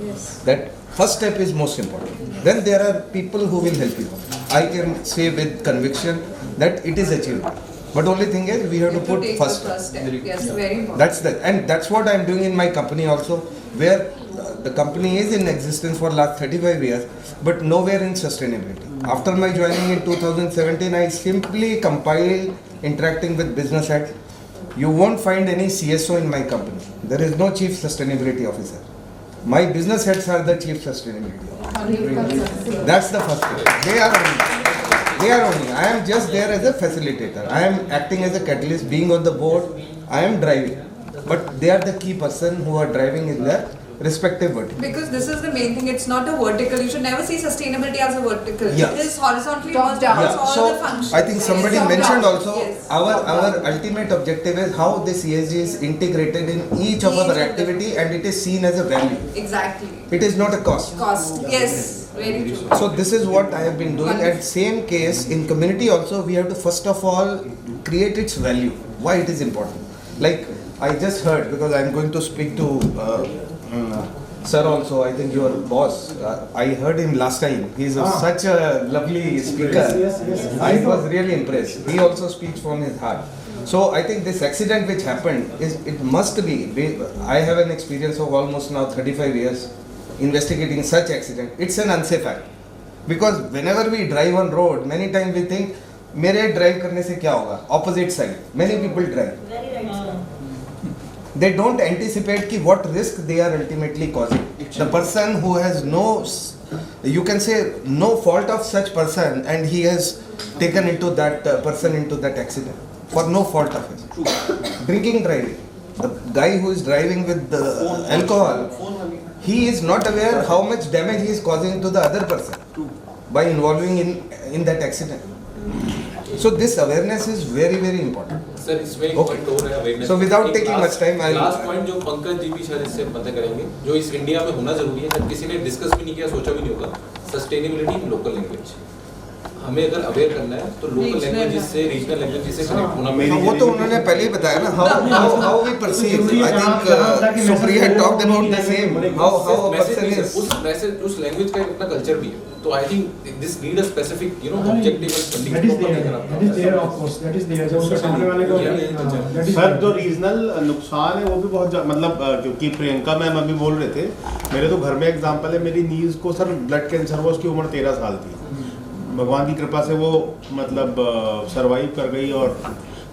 that first step is most important. Then there are people who will help you. I can say with conviction that it is achievable. But only thing is we have to put first step. Yes, very important. That's what I am doing in my company also, where the company is in existence for last 35 years, but nowhere in sustainability. After my joining in 2017, I simply compiled interacting with business heads. You won't find any CSO in my company. There is no chief sustainability officer. My business heads are the chief sustainability officer. That's the first thing. They are only. I am just there as a facilitator. I am acting as a catalyst, being on the board. I am driving. But they are the key person who are driving in their respective vertical. Because this is the main thing, it's not a vertical. You should never see sustainability as a vertical. Yeah. It is horizontally top down. Yeah. All So the functions. I think somebody Top mentioned down. also Yes. our ultimate objective is how this ESG is integrated in each of our activity and it is seen as a value. Exactly. It is not a cost. Cost. Yes. Very true. So this is what I have been doing. At same case in community also, we have to first of all create its value. Why it is important? Like I just heard, because I am going to speak to sir also, I think your boss. I heard him last time. He is such a lovely speaker. Yes. I was really impressed. He also speaks from his heart. So I think this accident which happened it must be. I have an experience of almost now 35 years investigating such accident. It's an unsafe act. Because whenever we drive on road, many times we think, मेरे drive करने से क्या होगा? Opposite side. Many people drive. Very right. They don't anticipate ki what risk they are ultimately causing. The person who has no, you can say no fault of such person, and he has taken into that person into that accident for no fault of his. Drinking driving. The guy who is driving with the alcohol, he is not aware how much damage he is causing to the other person by involving in that accident. So this awareness is very, very important. Sir इसमें एक point और है awareness. So without taking much time, I last point जो पंकज जी भी शायद इससे बातें करेंगे, जो इस इंडिया में होना जरूरी है, जब किसी ने डिस्कस भी नहीं किया, सोचा भी नहीं होगा, सस्टेनेबिलिटी इन लोकल लैंग्वेज. हमें अगर अवेयर करना है तो लोकल लैंग्वेज से रीजनल लैंग्वेज से कनेक्ट होना पड़ेगा. वो तो उन्होंने पहले ही बताया ना, how we perceive. I think Supriya had talked about the same. How a person is. उस मैसेज उस लैंग्वेज का अपना कल्चर भी है. तो I think this need a specific objective and funding. That is there, of course. That is there. जब उसके सामने वाले को सर जो रीजनल नुकसान है वो भी बहुत मतलब क्योंकि प्रियंका मैम अभी बोल रहे थे, मेरे तो घर में एग्जांपल है, मेरी नीज को सर ब्लड कैंसर हुआ, उसकी उम्र 13 साल थी. भगवान की कृपा से वो मतलब सरवाइव कर गई. और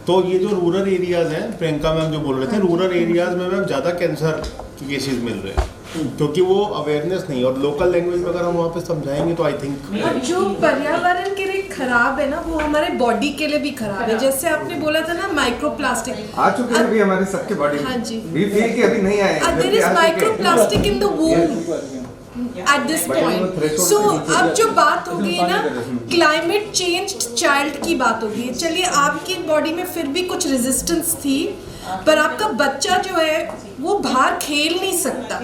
तो ये जो रूरल एरियाज हैं, प्रियंका मैम जो बोल रहे थे, रूरल एरियाज में मैम ज़्यादा कैंसर के केसेस मिल रहे हैं क्योंकि वो अवेयरनेस नहीं. और लोकल लैंग्वेज में अगर हम वहाँ पे समझाएंगे तो आई थिंक. और जो पर्यावरण के लिए खराब है ना, वो हमारे बॉडी के लिए भी खराब है. जैसे आपने बोला था ना माइक्रो प्लास्टिक आ चुके हैं अभी हमारे सबके बॉडी में. हाँ जी. We feel कि अभी नहीं आए. There is microplastic in the womb at this point. So अब जो बात हो गई है ना, क्लाइमेट चेंज चाइल्ड की बात हो गई है. चलिए आपकी बॉडी में फिर भी कुछ रेजिस्टेंस थी, पर आपका बच्चा जो है वो बाहर खेल नहीं सकता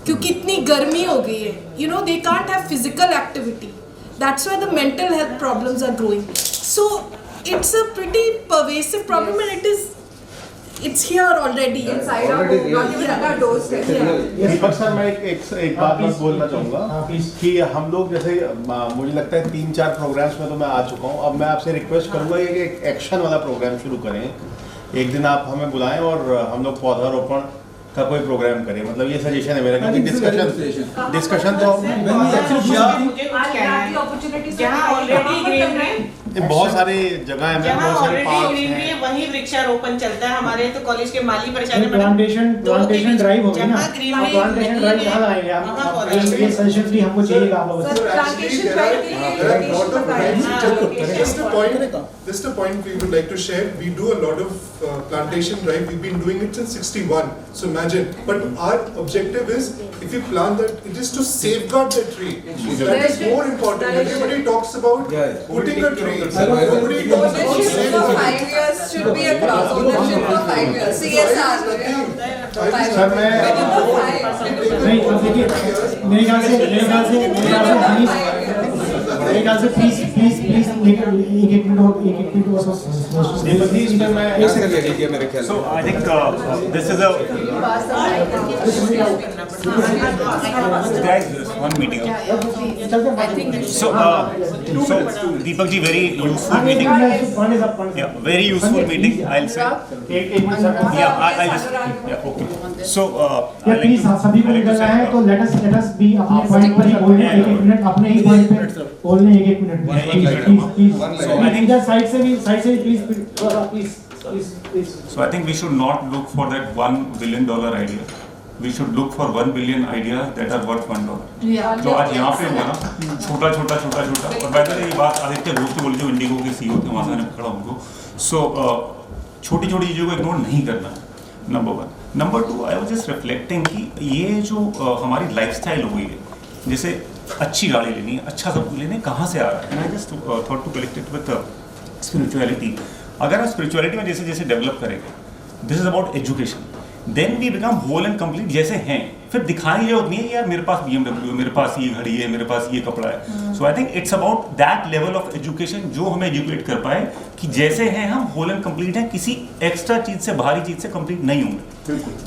क्योंकि इतनी गर्मी हो गई है. You know, they can't have physical activity. That's why the mental health problems are growing. So it's a pretty pervasive problem and it's here already. Inside our home, not even at our doorstep. Deepak sir, मैं एक बात बस बोलना चाहूँगा कि हम लोग जैसे मुझे लगता है 3-4 प्रोग्राम्स में तो मैं आ चुका हूँ. अब मैं आपसे रिक्वेस्ट करूँगा कि एक एक्शन वाला प्रोग्राम शुरू करें. एक दिन आप हमें बुलाएं और हम लोग पौधारोपण का कोई प्रोग्राम करें. मतलब ये सजेशन है मेरा, क्योंकि डिस्कशन तो बहुत सारे जगह है, बहुत सारे पार्क हैं, वहीं वृक्षारोपण चलता है. हमारे तो कॉलेज के माली परेशान है. प्लांटेशन ड्राइव होगी ना. प्लांटेशन ड्राइव कहाँ लाएंगे आप? ये सजेशन भी हमको चाहिए आप लोगों से. Just a point we would like to share. We do a lot of plantation drive. We've been doing it since '61. So imagine. But our objective is, if you plant that, it is to safeguard the tree. That is more important. Everybody talks about putting a tree. Ownership for 5 years should be a clause. Ownership for 5 years. CSR. Sir मैं नहीं अब देखिए मेरे ख्याल से please एक minute So I think this is a guys, one meeting. So Deepak ji, very useful meeting. Yeah, very useful meeting. I'll say. Yeah, I just okay. So please सभी को निकलना है तो let us be अपने point पर ही बोलने एक minute अपने ही पॉइंट पे बोलने एक minute please I think that side से भी please So I think we should not look for that $1 billion idea. We should look for 1 billion ideas that are worth $1. तो आज यहाँ पे हुआ ना छोटा और बाय द वे ये बात आदित्य घोष ने बोली जो इंडिगो के सीईओ थे वहाँ से मैंने पकड़ा उनको. So छोटी चीज़ों को इग्नोर नहीं करना है, number 1. Number 2, I was just reflecting कि ये जो हमारी लाइफस्टाइल हो गई है, जैसे अच्छी गाड़ी लेनी है, अच्छा सब कुछ लेने, कहाँ से आ रहा है. And I just thought to collect it with spirituality. अगर आप स्पिरिचुअलिटी में जैसे जैसे डेवलप करेंगे, this is about education, then we become whole and complete जैसे हैं. फिर दिखाने की जरूरत नहीं है यार मेरे पास BMW है, मेरे पास ये घड़ी है, मेरे पास ये कपड़ा है. So I think it's about that level of education जो हमें एजुकेट कर पाए कि जैसे हैं हम होल एंड कंप्लीट हैं, किसी एक्स्ट्रा चीज से बाहरी चीज से कंप्लीट नहीं होंगे.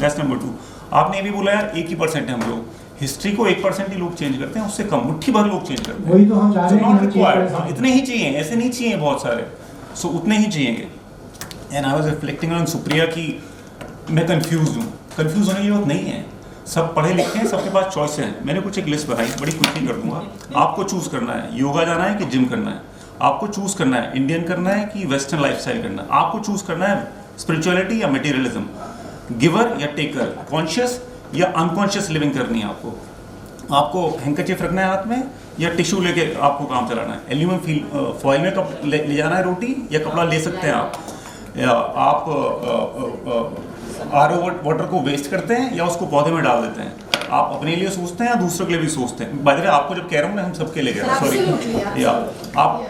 That's number 2. आपने ये भी बोला यार 1% है हम लोग, हिस्ट्री को 1% ही लोग चेंज करते हैं, उससे कम मुट्ठी भर लोग चेंज करते हैं. वही तो हम चाह रहे हैं इतने ही चाहिए, ऐसे नहीं चाहिए बहुत सारे. सो उतने ही चाहिए. And I was reflecting on Supriya की मैं कंफ्यूज हूँ. कंफ्यूज होने की जरूरत नहीं है, सब पढ़े लिखे हैं, सबके पास चॉइस है. मैंने कुछ एक लिस्ट बनाई, बड़ी क्विकली कर दूंगा. आपको चूज करना है योगा जाना है कि जिम करना है. आपको चूज करना है इंडियन करना है कि वेस्टर्न लाइफस्टाइल करना है. आपको चूज करना है स्पिरिचुअलिटी या मटेरियलिज्म, गिवर या टेकर, कॉन्शियस या अनकॉन्शियस लिविंग करनी है. आपको हैंकरचीफ रखना है हाथ में या टिश्यू लेके आपको काम चलाना है. एल्यूमिनियम फॉइल में ले जाना है रोटी या कपड़ा ले सकते हैं आप. आप RO वाटर को वेस्ट करते हैं या उसको पौधे में डाल देते हैं. आप अपने लिए सोचते हैं या दूसरों के लिए भी सोचते हैं. बाय द वे आपको जब कह रहा हूँ मैं हम सबके लिए कह रहा हूँ, सॉरी. या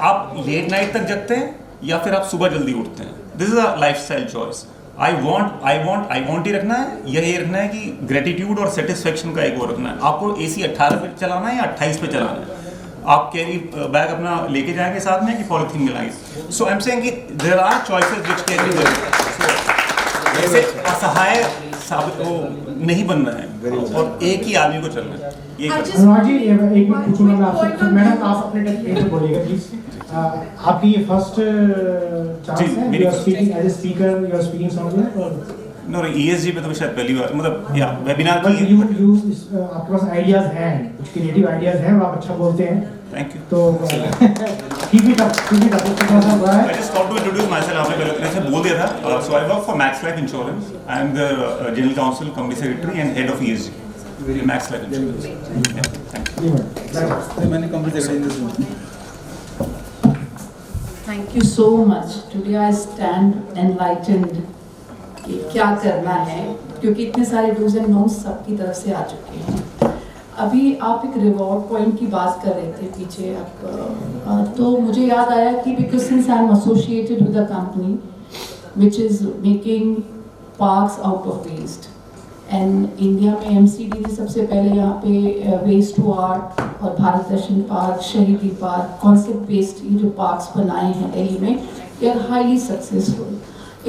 आप लेट नाइट तक जगते हैं या फिर आप सुबह जल्दी उठते हैं. This is a lifestyle choice. I want ही रखना है या ये रखना है कि ग्रेटिट्यूड और सेटिस्फेक्शन का एक वो रखना है. आपको AC 18 पे चलाना है या 28 पे चलाना है. आप कैरी बैग अपना लेके जाएंगे साथ में कि पॉलिथीन में लाएंगे. सो आई एम सेइंग कि there are choices which can be there. ऐसे असहाय साबित नहीं बनना है और एक ही आदमी को चलना है. ये अनुराग जी एक मिनट पूछूंगा मैं आपसे. मैडम आप अपने टाइम पे बोलिएगा प्लीज. आपकी ये फर्स्ट चांस है, you are speaking as a speaker, you are speaking somewhere और नो ESG पे तो शायद पहली बार मतलब या वेबिनार की यू आपके पास आइडियाज हैं, कुछ क्रिएटिव आइडियाज हैं और आप अच्छा बोलते हैं. Thank you. तो keep it up. I just thought to introduce myself. आपने पहले से बोल दिया था. So I work for Max Life Insurance. I am the General Counsel, Company Secretary and Head of ESG. Max Life Insurance. Yeah, thank you. मैंने Company Secretary in this room. Thank you so much. Today I stand enlightened कि क्या करना है, क्योंकि इतने सारे dos and नोन्स सबकी तरफ से आ चुके हैं. अभी आप एक रिवॉर्ड पॉइंट की बात कर रहे थे पीछे आप, तो मुझे याद आया कि because since I am associated with a company which is making parks out of waste, and India में MCD ने सबसे पहले यहाँ पे वेस्ट टू आर्ट और Bharat Darshan park, Shaheedi park, concept based ये जो पार्क्स बनाए हैं दिल्ली में, they are highly successful.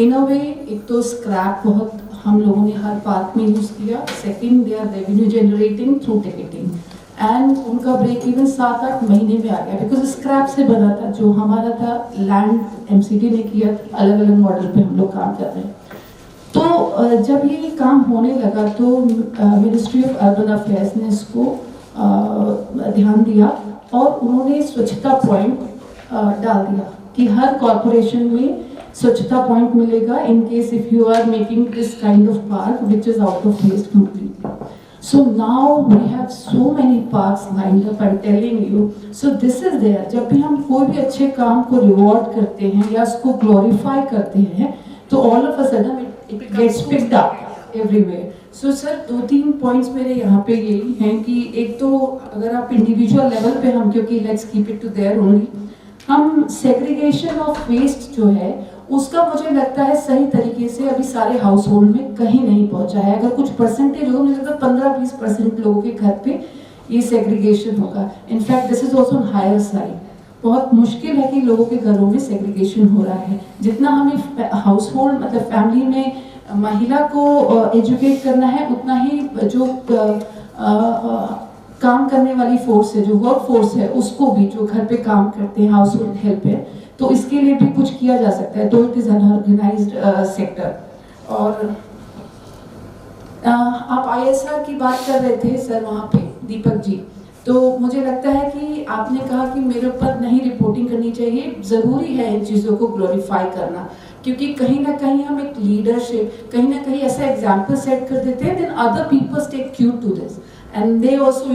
In a way एक तो स्क्रैप बहुत हम लोगों ने हर पार्क में यूज़ किया. Second, they are revenue generating through ticketing, and उनका ब्रेक इवन 7-8 महीने में आ गया बिकॉज स्क्रैप से बना था. जो हमारा था लैंड MCD ने किया, अलग अलग मॉडल पे हम लोग काम कर रहे हैं. तो जब ये काम होने लगा तो मिनिस्ट्री ऑफ अर्बन अफेयर्स ने इसको ध्यान दिया और उन्होंने स्वच्छता पॉइंट डाल दिया कि हर कॉर्पोरेशन में स्वच्छता पॉइंट मिलेगा in case if you are making this kind of park which is out of waste completely. So now we have so many parks lined up. I'm telling you. So this is there. जब भी हम कोई भी अच्छे काम को reward करते हैं या उसको ग्लोरीफाई करते हैं तो all of a sudden it gets picked up everywhere. So sir 2-3 points मेरे यहाँ पे यही हैं कि एक तो अगर आप इंडिविजुअल लेवल पे हम, क्योंकि let's keep it to there only, हम सेग्रीगेशन ऑफ वेस्ट जो है उसका मुझे लगता है सही तरीके से अभी सारे हाउस होल्ड में कहीं नहीं पहुंचा है। अगर कुछ परसेंटेज हो, मुझे लगता है 15-20% लोगों के घर पे ये सेग्रीगेशन होगा। In fact this is also on higher side. बहुत मुश्किल है कि लोगों के घरों में सेग्रीगेशन हो रहा है। जितना हमें हाउस होल्ड मतलब फैमिली में महिला को एजुकेट करना है, उतना ही जो काम करने वाली फोर्स है, जो वर्क फोर्स है, उसको भी, जो घर पे काम करते हैं, हाउस होल्ड हेल्प है, तो इसके लिए भी कुछ किया जा सकता है। तो it is an organised sector. और आप ISR की बात कर रहे थे सर वहाँ पे, दीपक जी, तो मुझे लगता है कि आपने कहा कि मेरे ऊपर नहीं रिपोर्टिंग करनी चाहिए। ज़रूरी है इन चीज़ों को ग्लोरीफाई करना, क्योंकि कहीं ना कहीं हम एक लीडरशिप, कहीं ना कहीं ऐसा एग्जाम्पल सेट कर देते हैं, then other peoples take cue to this and they also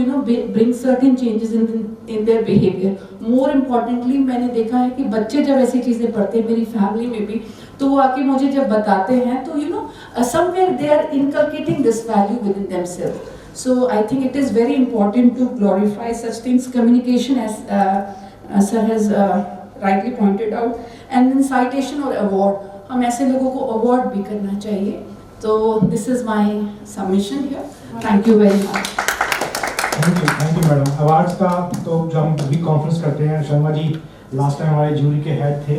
bring certain changes in their behavior. More importantly, मैंने देखा है कि बच्चे जब ऐसी चीज़ें पढ़ते हैं, मेरी फैमिली में भी, तो वो आके मुझे जब बताते हैं तो somewhere they are inculcating this value within themselves. So I think it is very important to glorify such things. Communication, as sir has rightly pointed out, and then citation or award, हम ऐसे लोगों को award भी करना चाहिए। So this is my submission here. Thank you very much. Thank you madam. Awards का तो जो हम अभी कॉन्फ्रेंस करते हैं, शर्मा जी लास्ट टाइम हमारे जूरी के हेड थे,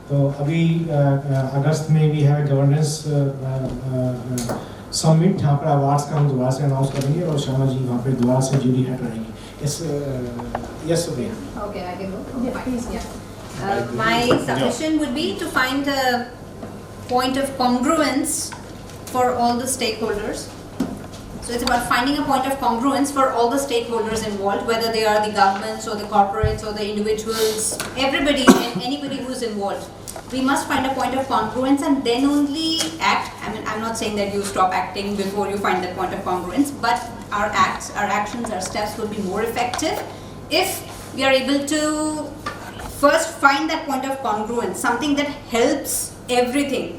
तो अभी अगस्त में भी है गवर्नेंस समिट, जहाँ पर अवार्ड्स का हम दोबारा से अनाउंस करेंगे और शर्मा जी वहाँ पे दोबारा से जूरी हेड रहेंगी। Yes Supriya. Okay, I can go. Yeah, please, yeah. My submission would be to find a point of congruence for all the stakeholders. So it's about finding a point of congruence for all the stakeholders involved, whether they are the governments or the corporates or the individuals, everybody and anybody who is involved. We must find a point of congruence and then only act. I mean, I'm not saying that you stop acting before you find that point of congruence, but our acts, our actions, our steps will be more effective if we are able to first find that point of congruence, something that helps everything.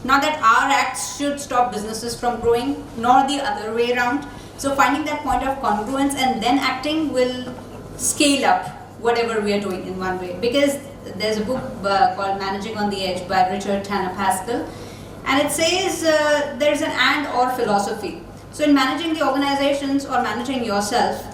Not that our acts should stop businesses from growing, nor the other way around. So finding that point of congruence and then acting will scale up whatever we are doing in one way. Because there's a book called Managing on the Edge by Richard Tanner Pascal, and it says there's an and or philosophy. So in managing the organizations or managing yourself,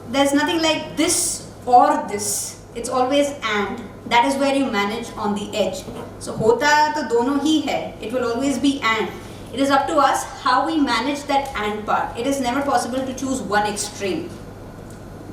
there's nothing like this or this. It's always and. That is where you manage on the edge. So hota to dono hi hai. It will always be and. It is up to us how we manage that and part. It is never possible to choose one extreme.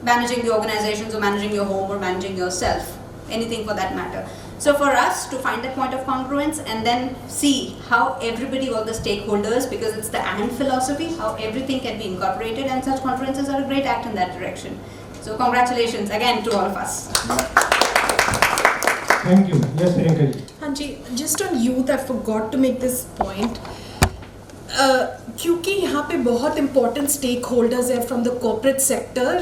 Managing the organizations or managing your home or managing yourself. Anything for that matter. So for us to find that point of congruence and then see how everybody, all the stakeholders, because it's the and philosophy, how everything can be incorporated, and such conferences are a great act in that direction. So congratulations again to all of us. Thank you. Yes, Priyanka ji. हाँ जी, just on youth, I forgot to make this point. क्योंकि यहाँ पे बहुत important stakeholders हैं from the corporate sector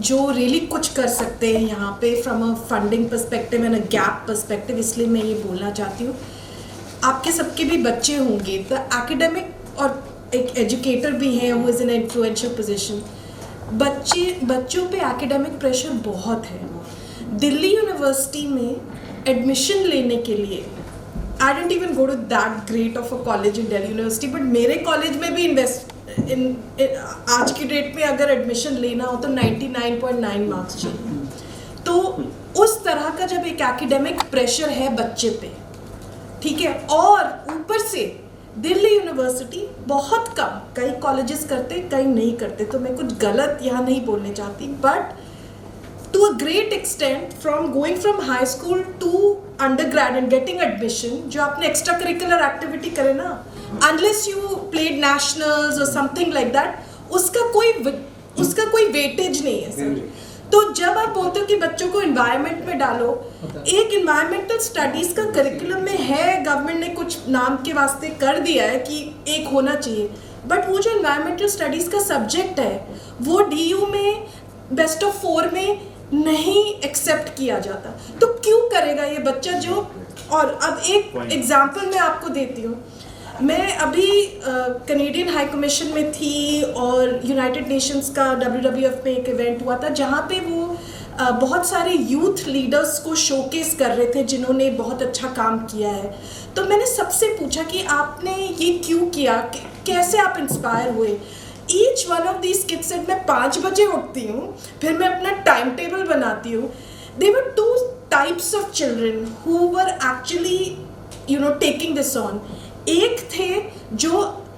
जो really कुछ कर सकते हैं यहाँ पे from a funding perspective and a gap perspective, इसलिए मैं ये बोलना चाहती हूँ। आपके सबके भी बच्चे होंगे, the academic और एक educator भी हैं who is in an influential position. बच्चों पे academic pressure बहुत है। दिल्ली यूनिवर्सिटी में एडमिशन लेने के लिए I didn't even go to that great of a college in Delhi University, but मेरे कॉलेज में भी आज की डेट में अगर एडमिशन लेना हो तो 99.9 मार्क्स चाहिए। तो उस तरह का जब एक एकेडमिक प्रेशर है बच्चे पे, ठीक है, और ऊपर से दिल्ली यूनिवर्सिटी बहुत कम, कई कॉलेजेस करते कई नहीं करते, तो मैं कुछ गलत यहाँ नहीं बोलने चाहती, but to a great extent from going from high school to undergrad and getting admission, जो आपने extra curricular activity करे ना, unless you played nationals or something like that, उसका कोई weightage नहीं है सर। तो जब आप बोलते हो कि बच्चों को environment में डालो, एक environmental studies का curriculum में है, गवर्नमेंट ने कुछ नाम के वास्ते कर दिया है कि एक होना चाहिए, बट वो जो environmental studies का subject है, वो DU में best of 4 में नहीं एक्सेप्ट किया जाता, तो क्यों करेगा ये बच्चा जो। और अब एक एग्जांपल मैं आपको देती हूँ। मैं अभी कनेडियन हाई कमीशन में थी और यूनाइटेड नेशंस का WWF में एक इवेंट हुआ था जहाँ पे वो बहुत सारे यूथ लीडर्स को शोकेस कर रहे थे जिन्होंने बहुत अच्छा काम किया है। तो मैंने सबसे पूछा कि आपने ये क्यों किया, कैसे आप इंस्पायर हुए। Each one of these kids said मैं 5 बजे उठती हूँ, फिर मैं अपना टाइम टेबल बनाती हूँ। दे वर 2 types of children who were actually taking this on. एक थे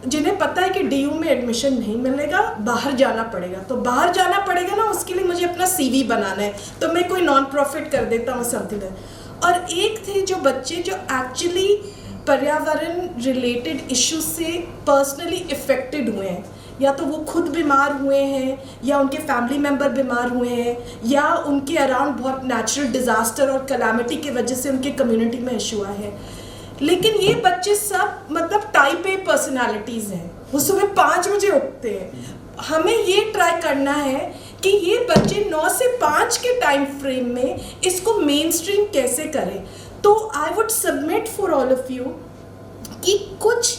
जिन्हें पता है कि DU में एडमिशन नहीं मिलेगा, बाहर जाना पड़ेगा, तो बाहर जाना पड़ेगा ना, उसके लिए मुझे अपना CV बनाना है, तो मैं कोई नॉन प्रॉफिट कर देता हूँ समथिंग। और एक थे जो बच्चे जो एक्चुअली पर्यावरण रिलेटेड इश्यू से पर्सनली इफेक्टेड हुए हैं, या तो वो खुद बीमार हुए हैं, या उनके फैमिली मेम्बर बीमार हुए हैं, या उनके अराउंड बहुत नेचुरल डिज़ास्टर और कलामिटी की वजह से उनके कम्युनिटी में इशू आए हैं। लेकिन ये बच्चे सब मतलब टाइप A पर्सनालिटीज़ हैं, वो सुबह 5 बजे उठते हैं। हमें ये ट्राई करना है कि ये बच्चे 9 से 5 के टाइम फ्रेम में इसको मेन स्ट्रीम कैसे करें। तो I would submit for all of you कि कुछ,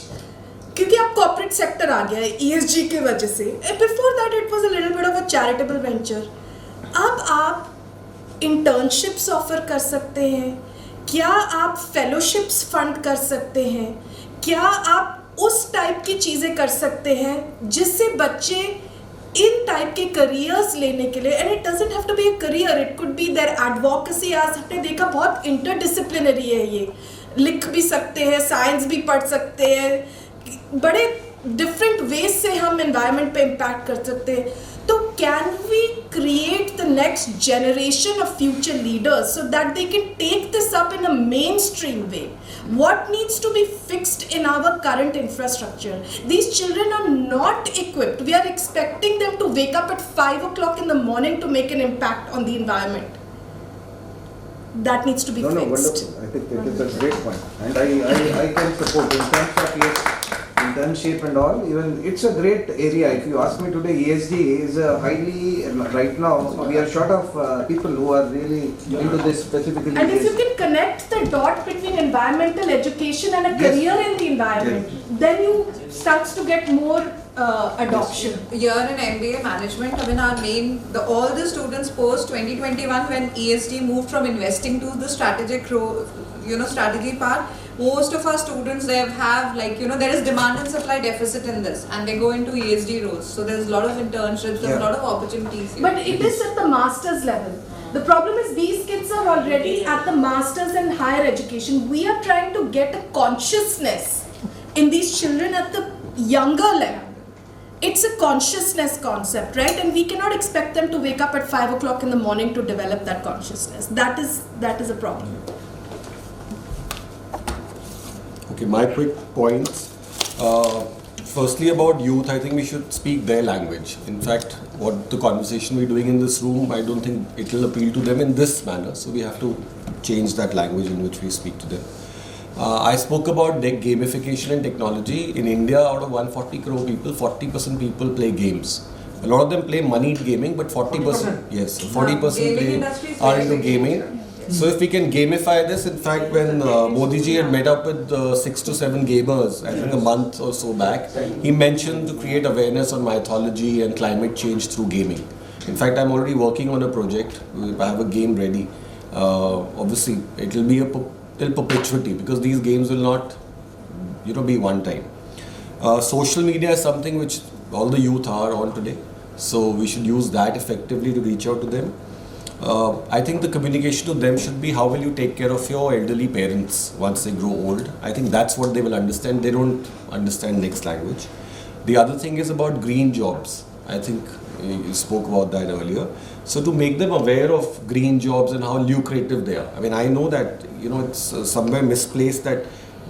क्योंकि अब कॉर्पोरेट सेक्टर आ गया है ESG की वजह से, before that it was a little bit of a charitable venture. अब आप इंटर्नशिप्स ऑफर कर सकते हैं, क्या आप फेलोशिप्स फंड कर सकते हैं, क्या आप उस टाइप की चीज़ें कर सकते हैं जिससे बच्चे इन टाइप के करियर्स लेने के लिए, and it doesn't have to be a career, it could be their advocacy. आज हमने देखा बहुत इंटरडिसिप्लिनरी है, ये लिख भी सकते हैं, साइंस भी पढ़ सकते हैं, बड़े डिफरेंट वेज से हम एनवायरनमेंट पे इम्पैक्ट कर सकते हैं। तो can we create the next generation of future leaders so that they can take this up in a mainstream way? What needs to be fixed in our current infrastructure? These children are not equipped. We are expecting them to wake up at 5 o'clock in the morning to make an impact on the environment. That needs to be fixed. No, wonderful. I think it is a great point. And I can support in terms of yes, internship and all. Even it's a great area. If you ask me today, ESG is highly, right now, we are short of people who are really into this specifically. And if you can connect the dot between environmental education and a career in the environment, then you starts to get more adoption. Here in MBA management, I mean, all the students post 2021 when ESG moved from investing to the strategic strategy part. Most of our students, they have there is demand and supply deficit in this, and they go into ESG roles. So there's a lot of internships, there's a lot of opportunities here. But it is at the master's level. The problem is these kids are already at the master's and higher education. We are trying to get a consciousness in these children at the younger level. It's a consciousness concept, right? And we cannot expect them to wake up at 5 o'clock in the morning to develop that consciousness. That is a problem. Okay, my quick points. Firstly, about youth, I think we should speak their language. In fact, what the conversation we're doing in this room, I don't think it will appeal to them in this manner. So we have to change that language in which we speak to them. I spoke about gamification and technology. In India, out of 140 crore people, 40% people play games. A lot of them play moneyed gaming, but 40%, yes, 40% are into gaming. So if we can gamify this, in fact, when Modi ji had met up with 6 to 7 gamers, I think a month or so back, he mentioned to create awareness on mythology and climate change through gaming. In fact, I'm already working on a project. I have a game ready. Obviously, it will be till perpetuity because these games will not, be one time. Social media is something which all the youth are on today. So we should use that effectively to reach out to them. I think the communication to them should be how will you take care of your elderly parents once they grow old. I think that's what they will understand. They don't understand next language. The other thing is about green jobs. I think you spoke about that earlier. So to make them aware of green jobs and how lucrative they are. I mean, I know that, it's somewhere misplaced that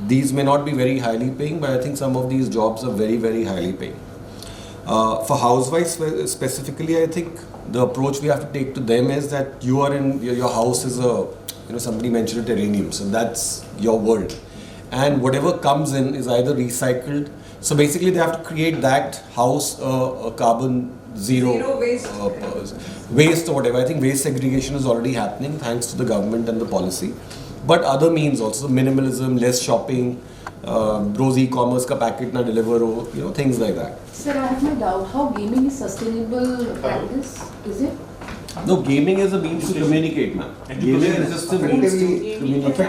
these may not be very highly paying, but I think some of these jobs are very, very highly paying. For housewives specifically, I think the approach we have to take to them is that you are in your house is somebody mentioned a terrarium, so that's your world, and whatever comes in is either recycled. So basically, they have to create that house a carbon zero waste or whatever. I think waste segregation is already happening thanks to the government and the policy, but other means also minimalism, less shopping. Rose e-commerce का packet ना deliver हो, things like that. Sir, I have no doubt. How gaming is sustainable practice? Is it? No, gaming is a means to communicate, man. Gaming is just a means to communicate.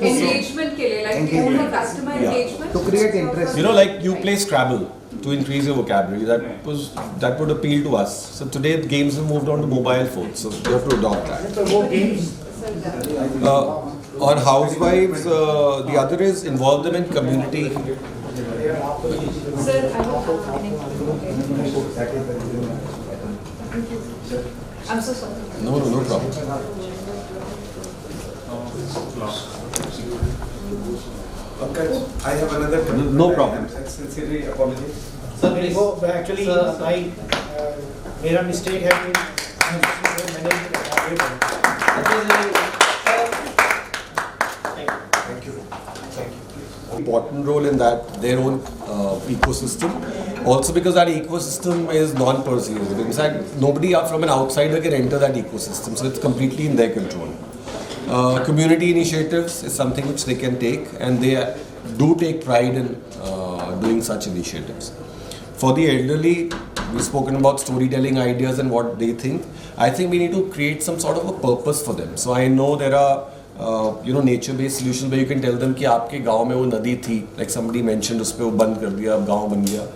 Engagement के लिए, like only customer engagement. To create interest. You know, like you play Scrabble to increase your vocabulary. That would appeal to us. So today games have moved on to mobile phones, so you have to adopt that. So more games. On housewives, the other is involve them in community. Sir, I I'm so sorry. No problem. Okay, I have another. No problem. Sincerely apologize. Sir, actually, मेरा mistake है कि मैंने important role in that, their own ecosystem. Also because that ecosystem is non-perceivable. In fact, nobody from an outsider can enter that ecosystem, so it's completely in their control. Community initiatives is something which they can take, and they do take pride in doing such initiatives. For the elderly, we've spoken about storytelling ideas and what they think. I think we need to create some sort of a purpose for them. So I know there are nature-based solutions where you can tell them कि आपके गांव में वो नदी थी, like somebody mentioned, उस पे वो बंद कर दिया, अब गांव बन गया.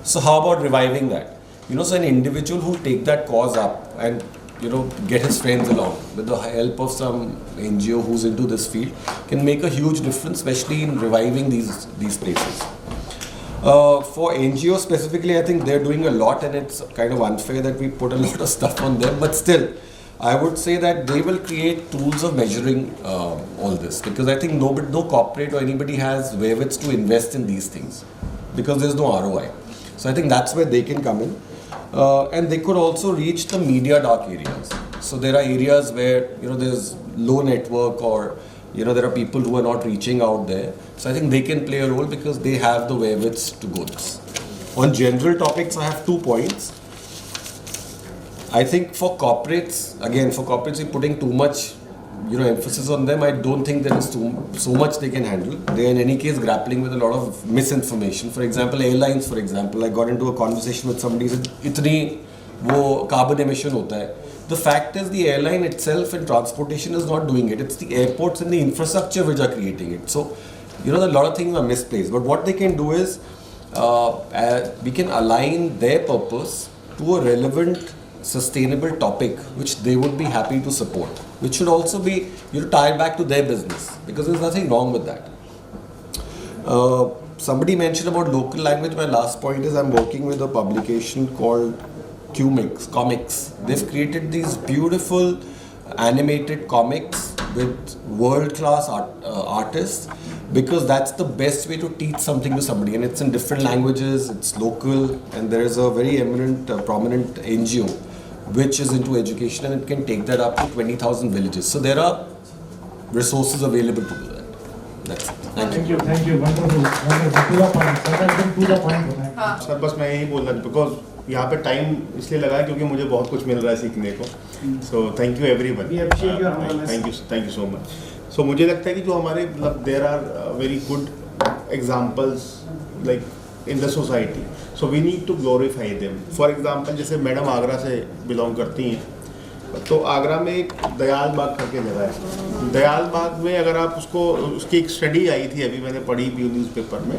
So how about reviving that? So an individual who take that cause up and get his friends along with the help of some NGO who's into this field can make a huge difference, especially in reviving these places. For NGO specifically, I think they're doing a lot, and it's kind of unfair that we put a lot of stuff on them, but still, I would say that they will create tools of measuring all this, because I think no corporate or anybody has wherewithal to invest in these things because there's no ROI. So I think that's where they can come in, and they could also reach the media dark areas. So there are areas where there's low network, or there are people who are not reaching out there. So I think they can play a role because they have the wherewithal to go this. On general topics, I have 2 points. I think for corporates, you're putting too much, emphasis on them. I don't think there is so much they can handle. They are in any case grappling with a lot of misinformation. For example, airlines, I got into a conversation with somebody who said, "Itni wo carbon emission hota hai." The fact is, the airline itself and transportation is not doing it. It's the airports and the infrastructure which are creating it. So, a lot of things are misplaced. But what they can do is, we can align their purpose to a relevant, sustainable topic which they would be happy to support, which should also be tied back to their business, because there's nothing wrong with that. Somebody mentioned about local language. My last point is I'm working with a publication called Comics. They've created these beautiful animated comics with world-class artists, because that's the best way to teach something to somebody, and it's in different languages, it's local, and there is a very eminent, prominent NGO which is into education, and it can take that up to 20,000 villages. So there are resources available to do that. That's it. Thank you. Wonderful. To the point. Sir बस मैं यही बोल रहा था, because यहाँ पे time इसलिए लगा है क्योंकि मुझे बहुत कुछ मिल रहा है सीखने को. So thank you everyone. Thank you so much. So मुझे लगता है कि जो हमारे there are very good examples like in the society, so we need to glorify them. For example, जैसे मैडम आगरा से बिलोंग करती हैं, तो आगरा में एक दयाल बाग करके जगह है. दयाल बाग में अगर आप उसकी एक स्टडी आई थी, अभी मैंने पढ़ी भी न्यूज़पेपर में,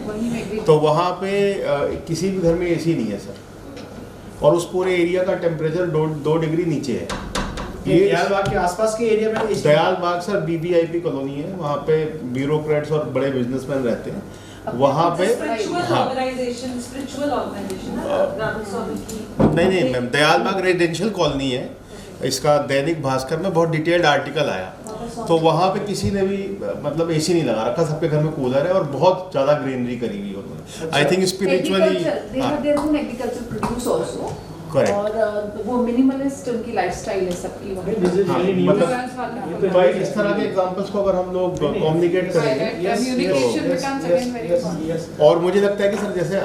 तो वहाँ पे किसी भी घर में एसी नहीं है सर, और उस पूरे एरिया का टेम्परेचर 2 डिग्री नीचे है. ये दयाल बाग के आसपास के एरिया में दयाल बाग सर BBIP कॉलोनी है, वहाँ पे ब्यूरोक्रेट्स और बड़े बिजनेसमैन रहते हैं. वहाँ पे नहीं मैम, दयाल बाग रेजिडेंशियल कॉलोनी है. इसका दैनिक भास्कर में बहुत डिटेल्ड आर्टिकल आया, तो वहाँ पे किसी ने भी मतलब एसी नहीं लगा रखा, सबके घर में कूलर है और बहुत ज़्यादा ग्रीनरी करी हुई है उन्होंने. आई थिंक स्पिरिचुअली करेक्ट, और वो मिनिमलिस्ट उनकी लाइफस्टाइल है सबकी. मतलब इस तरह के एग्जांपल्स को अगर हम लोग कम्युनिकेट करेंगे, और मुझे लगता है कि सर जैसे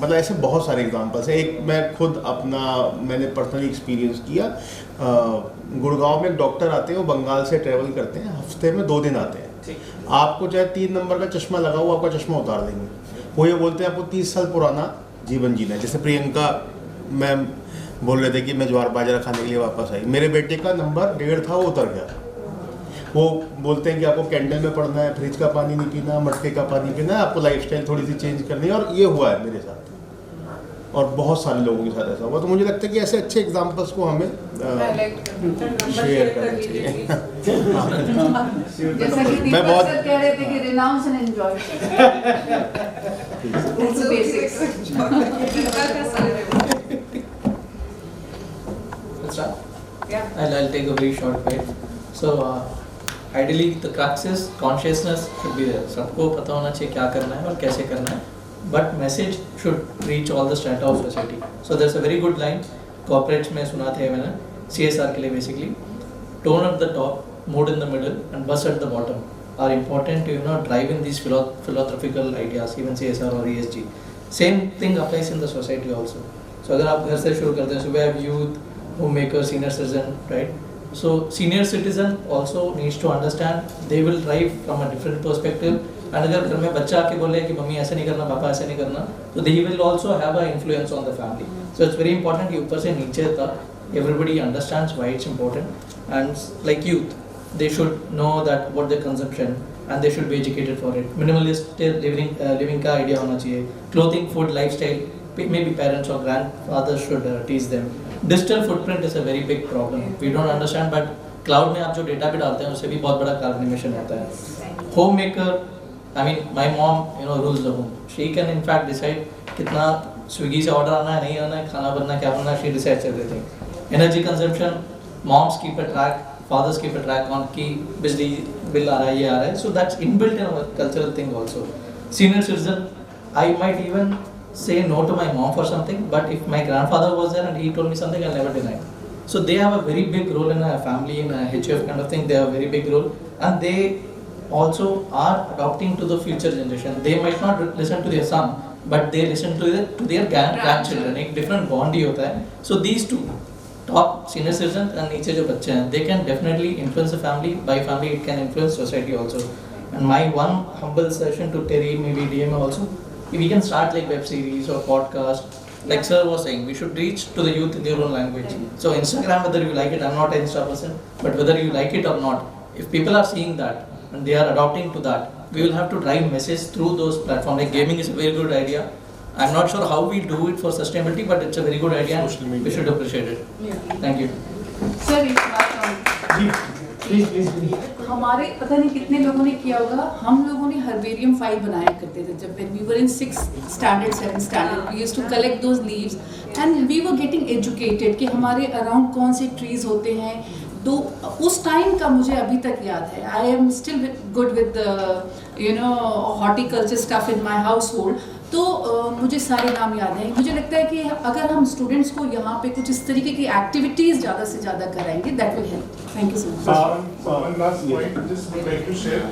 मतलब ऐसे बहुत सारे एग्जांपल्स हैं. एक मैं खुद मैंने पर्सनली एक्सपीरियंस किया. गुड़गांव में एक डॉक्टर आते हैं, वो बंगाल से ट्रेवल करते हैं, हफ्ते में 2 दिन आते हैं. आपको चाहे 3 नंबर का चश्मा लगा हुआ, आपका चश्मा उतार देंगे. वो ये बोलते हैं आपको 30 साल पुराना जीवन जीना है. जैसे प्रियंका मैम बोल रहे थे कि मैं ज्वार बाजरा खाने के लिए वापस आई। मेरे बेटे का नंबर 1.5 था, वो उतर गया। वो बोलते हैं कि आपको कैंडल में पढ़ना है, फ्रिज का पानी नहीं पीना, मटके का पानी पीना है, आपको लाइफस्टाइल थोड़ी सी चेंज करनी है। और ये हुआ है मेरे साथ और बहुत सारे लोगों के साथ ऐसा हुआ। तो मुझे लगता है कि ऐसे अच्छे एग्जाम्पल्स को हमें शेयर करना चाहिए। जैसा कि मैं बहुत कह रहे थे कि renounce and enjoy. That's the basics. Let's start. Yeah. I'll take a very short bit. So ideally the crux is consciousness should be there. सबको पता होना चाहिए क्या करना है और कैसे करना है. But message should reach all the strata of society. So there's a very good line. Corporates में सुना थे मैंने CSR के लिए basically tone at the top, mood in the middle, and buzz at the bottom are important to drive in these philosophical ideas, even CSR or ESG. Same thing applies in the society also. So अगर आप घर से शुरू करते हैं, so we have youth, homemakers, senior citizen, right? So senior citizen also needs to understand they will drive from a different perspective. And अगर घर में बच्चा आके बोले कि मम्मी ऐसे नहीं करना, पापा ऐसे नहीं करना, तो they will also have an influence on the family. So it's very important कि ऊपर से नीचे तक everybody understands why it's important. And like youth, they should know that what their consumption and they should be educated for it. Minimalist living का idea होना चाहिए. Clothing, food, lifestyle, maybe parents or grandfathers should teach them. Digital footprint is a very big problem. We don't understand, but cloud में आप जो data भी डालते हैं उससे भी बहुत बड़ा carbon emission होता है. Homemaker, I mean, my mom, rules the home. She can in fact decide कितना Swiggy से order आना है, नहीं आना है, खाना बनना क्या बनना है, she decides everything. Energy consumption, moms keep a track, fathers keep a track on कि बिजली bill आ रहा है, ये आ रहा है. So that's inbuilt in our cultural thing also. Senior citizen, I might even say no to my mom for something, but if my grandfather was there and he told me something, I'll never deny. So they have a very big role in a family, in a HUF kind of thing. They have a very big role, and they also are adopting to the future generation. They might not listen to their son, but they listen to their grandchildren. एक different bond ही होता है. So these two, top senior citizens and नीचे जो बच्चे हैं, they can definitely influence the family. By family, it can influence society also. And my one humble suggestion to Terry, maybe DMA also, we can start like web series or podcast. Like sir was saying, we should reach to the youth in their own language. So Instagram, whether you like it, I'm not an Insta person, but whether you like it or not, if people are seeing that and they are adopting to that, we will have to drive message through those platforms. Like gaming is a very good idea. I'm not sure how we do it for sustainability, but it's a very good idea and we should appreciate it. Thank you. Sir, एक बात please हमारे पता नहीं कितने लोगों ने किया होगा, हम लोगों ने हर्बेरियम फाइल बनाया करते थे जब when we were in 6th standard 7th standard. We used to collect those leaves and we were getting educated कि हमारे around कौन से trees होते हैं. तो उस टाइम का मुझे अभी तक याद है. I am still good with the horticulture stuff in my household. तो मुझे सारे नाम याद हैं. मुझे लगता है कि अगर हम स्टूडेंट्स को यहाँ पे कुछ इस तरीके की एक्टिविटीज़ ज़्यादा से ज़्यादा कराएंगे, that will help. Thank you so much. One last point I just would like to share.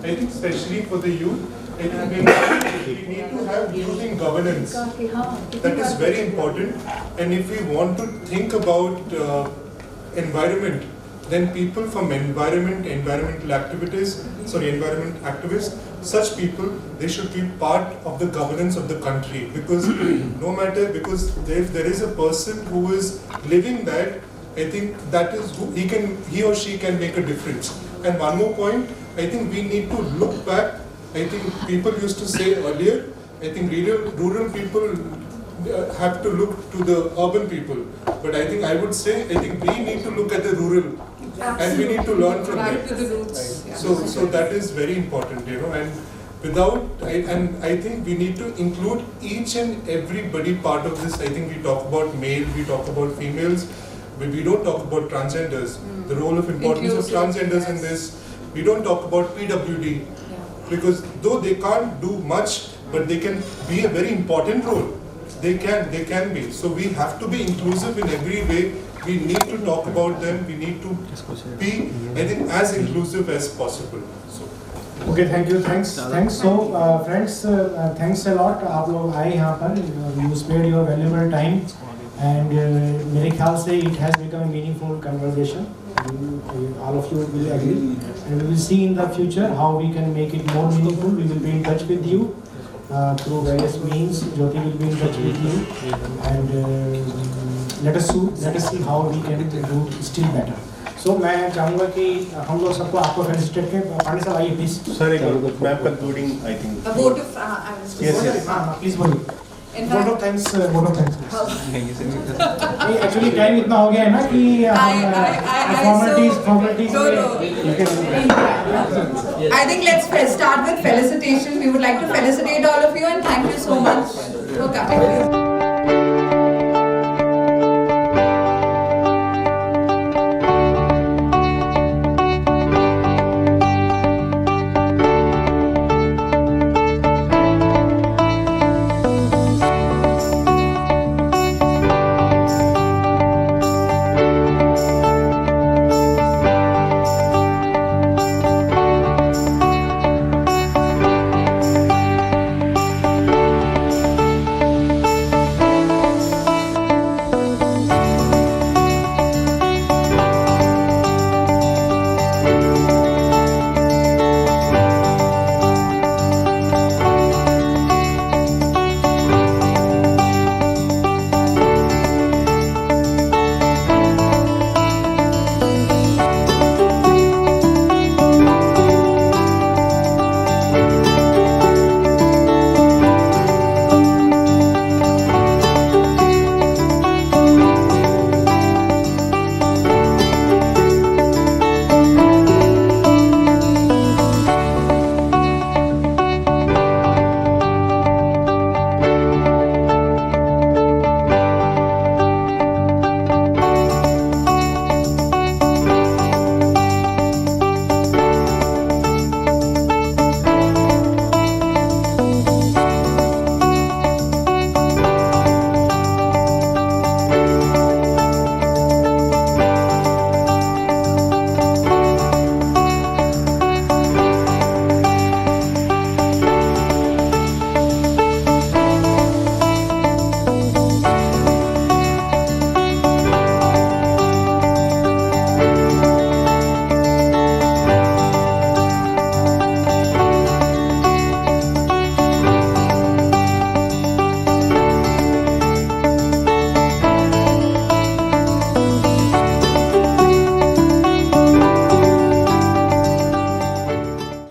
I think especially for the youth, I think we need to have youth in governance. That is very important. And if we want to think about environment, then people from environmental activists, such people, they should be part of the governance of the country, because if there is a person who is living that, I think that is who he or she can make a difference. And one more point, I think we need to look back. I think people used to say earlier, I think rural people have to look to the urban people, but I would say we need to look at the rural. And we need to learn from them. So that is very important, and I think we need to include each and everybody part of this. I think we talk about male, we talk about females, but we don't talk about transgenders. The role of importance of transgenders in this. We don't talk about PWD, because though they can't do much, but they can be a very important role. They can be. So we have to be inclusive in every way. We need to talk about them. We need to be, I think, as inclusive as possible. Okay, thank you. Thanks. So, friends, thanks a lot. आप लोग आए यहाँ पर. You spared your valuable time, and मेरे ख्याल से it has become a meaningful conversation. All of you will agree, and we will see in the future how we can make it more meaningful. We will be in touch with you through various means. Jyoti will be in touch with you, and let us see how we can do still better. So मैं चाहूँगा कि हम लोग सबको आपको felicitate के पांडे साहब आइए प्लीज. सर एक मैं concluding I think. A vote of yes. Please बोलिए. Vote of thanks. Actually time इतना हो गया है ना कि formalities. I think let's start with felicitation. We would like to felicitate all of you and thank you so much for coming.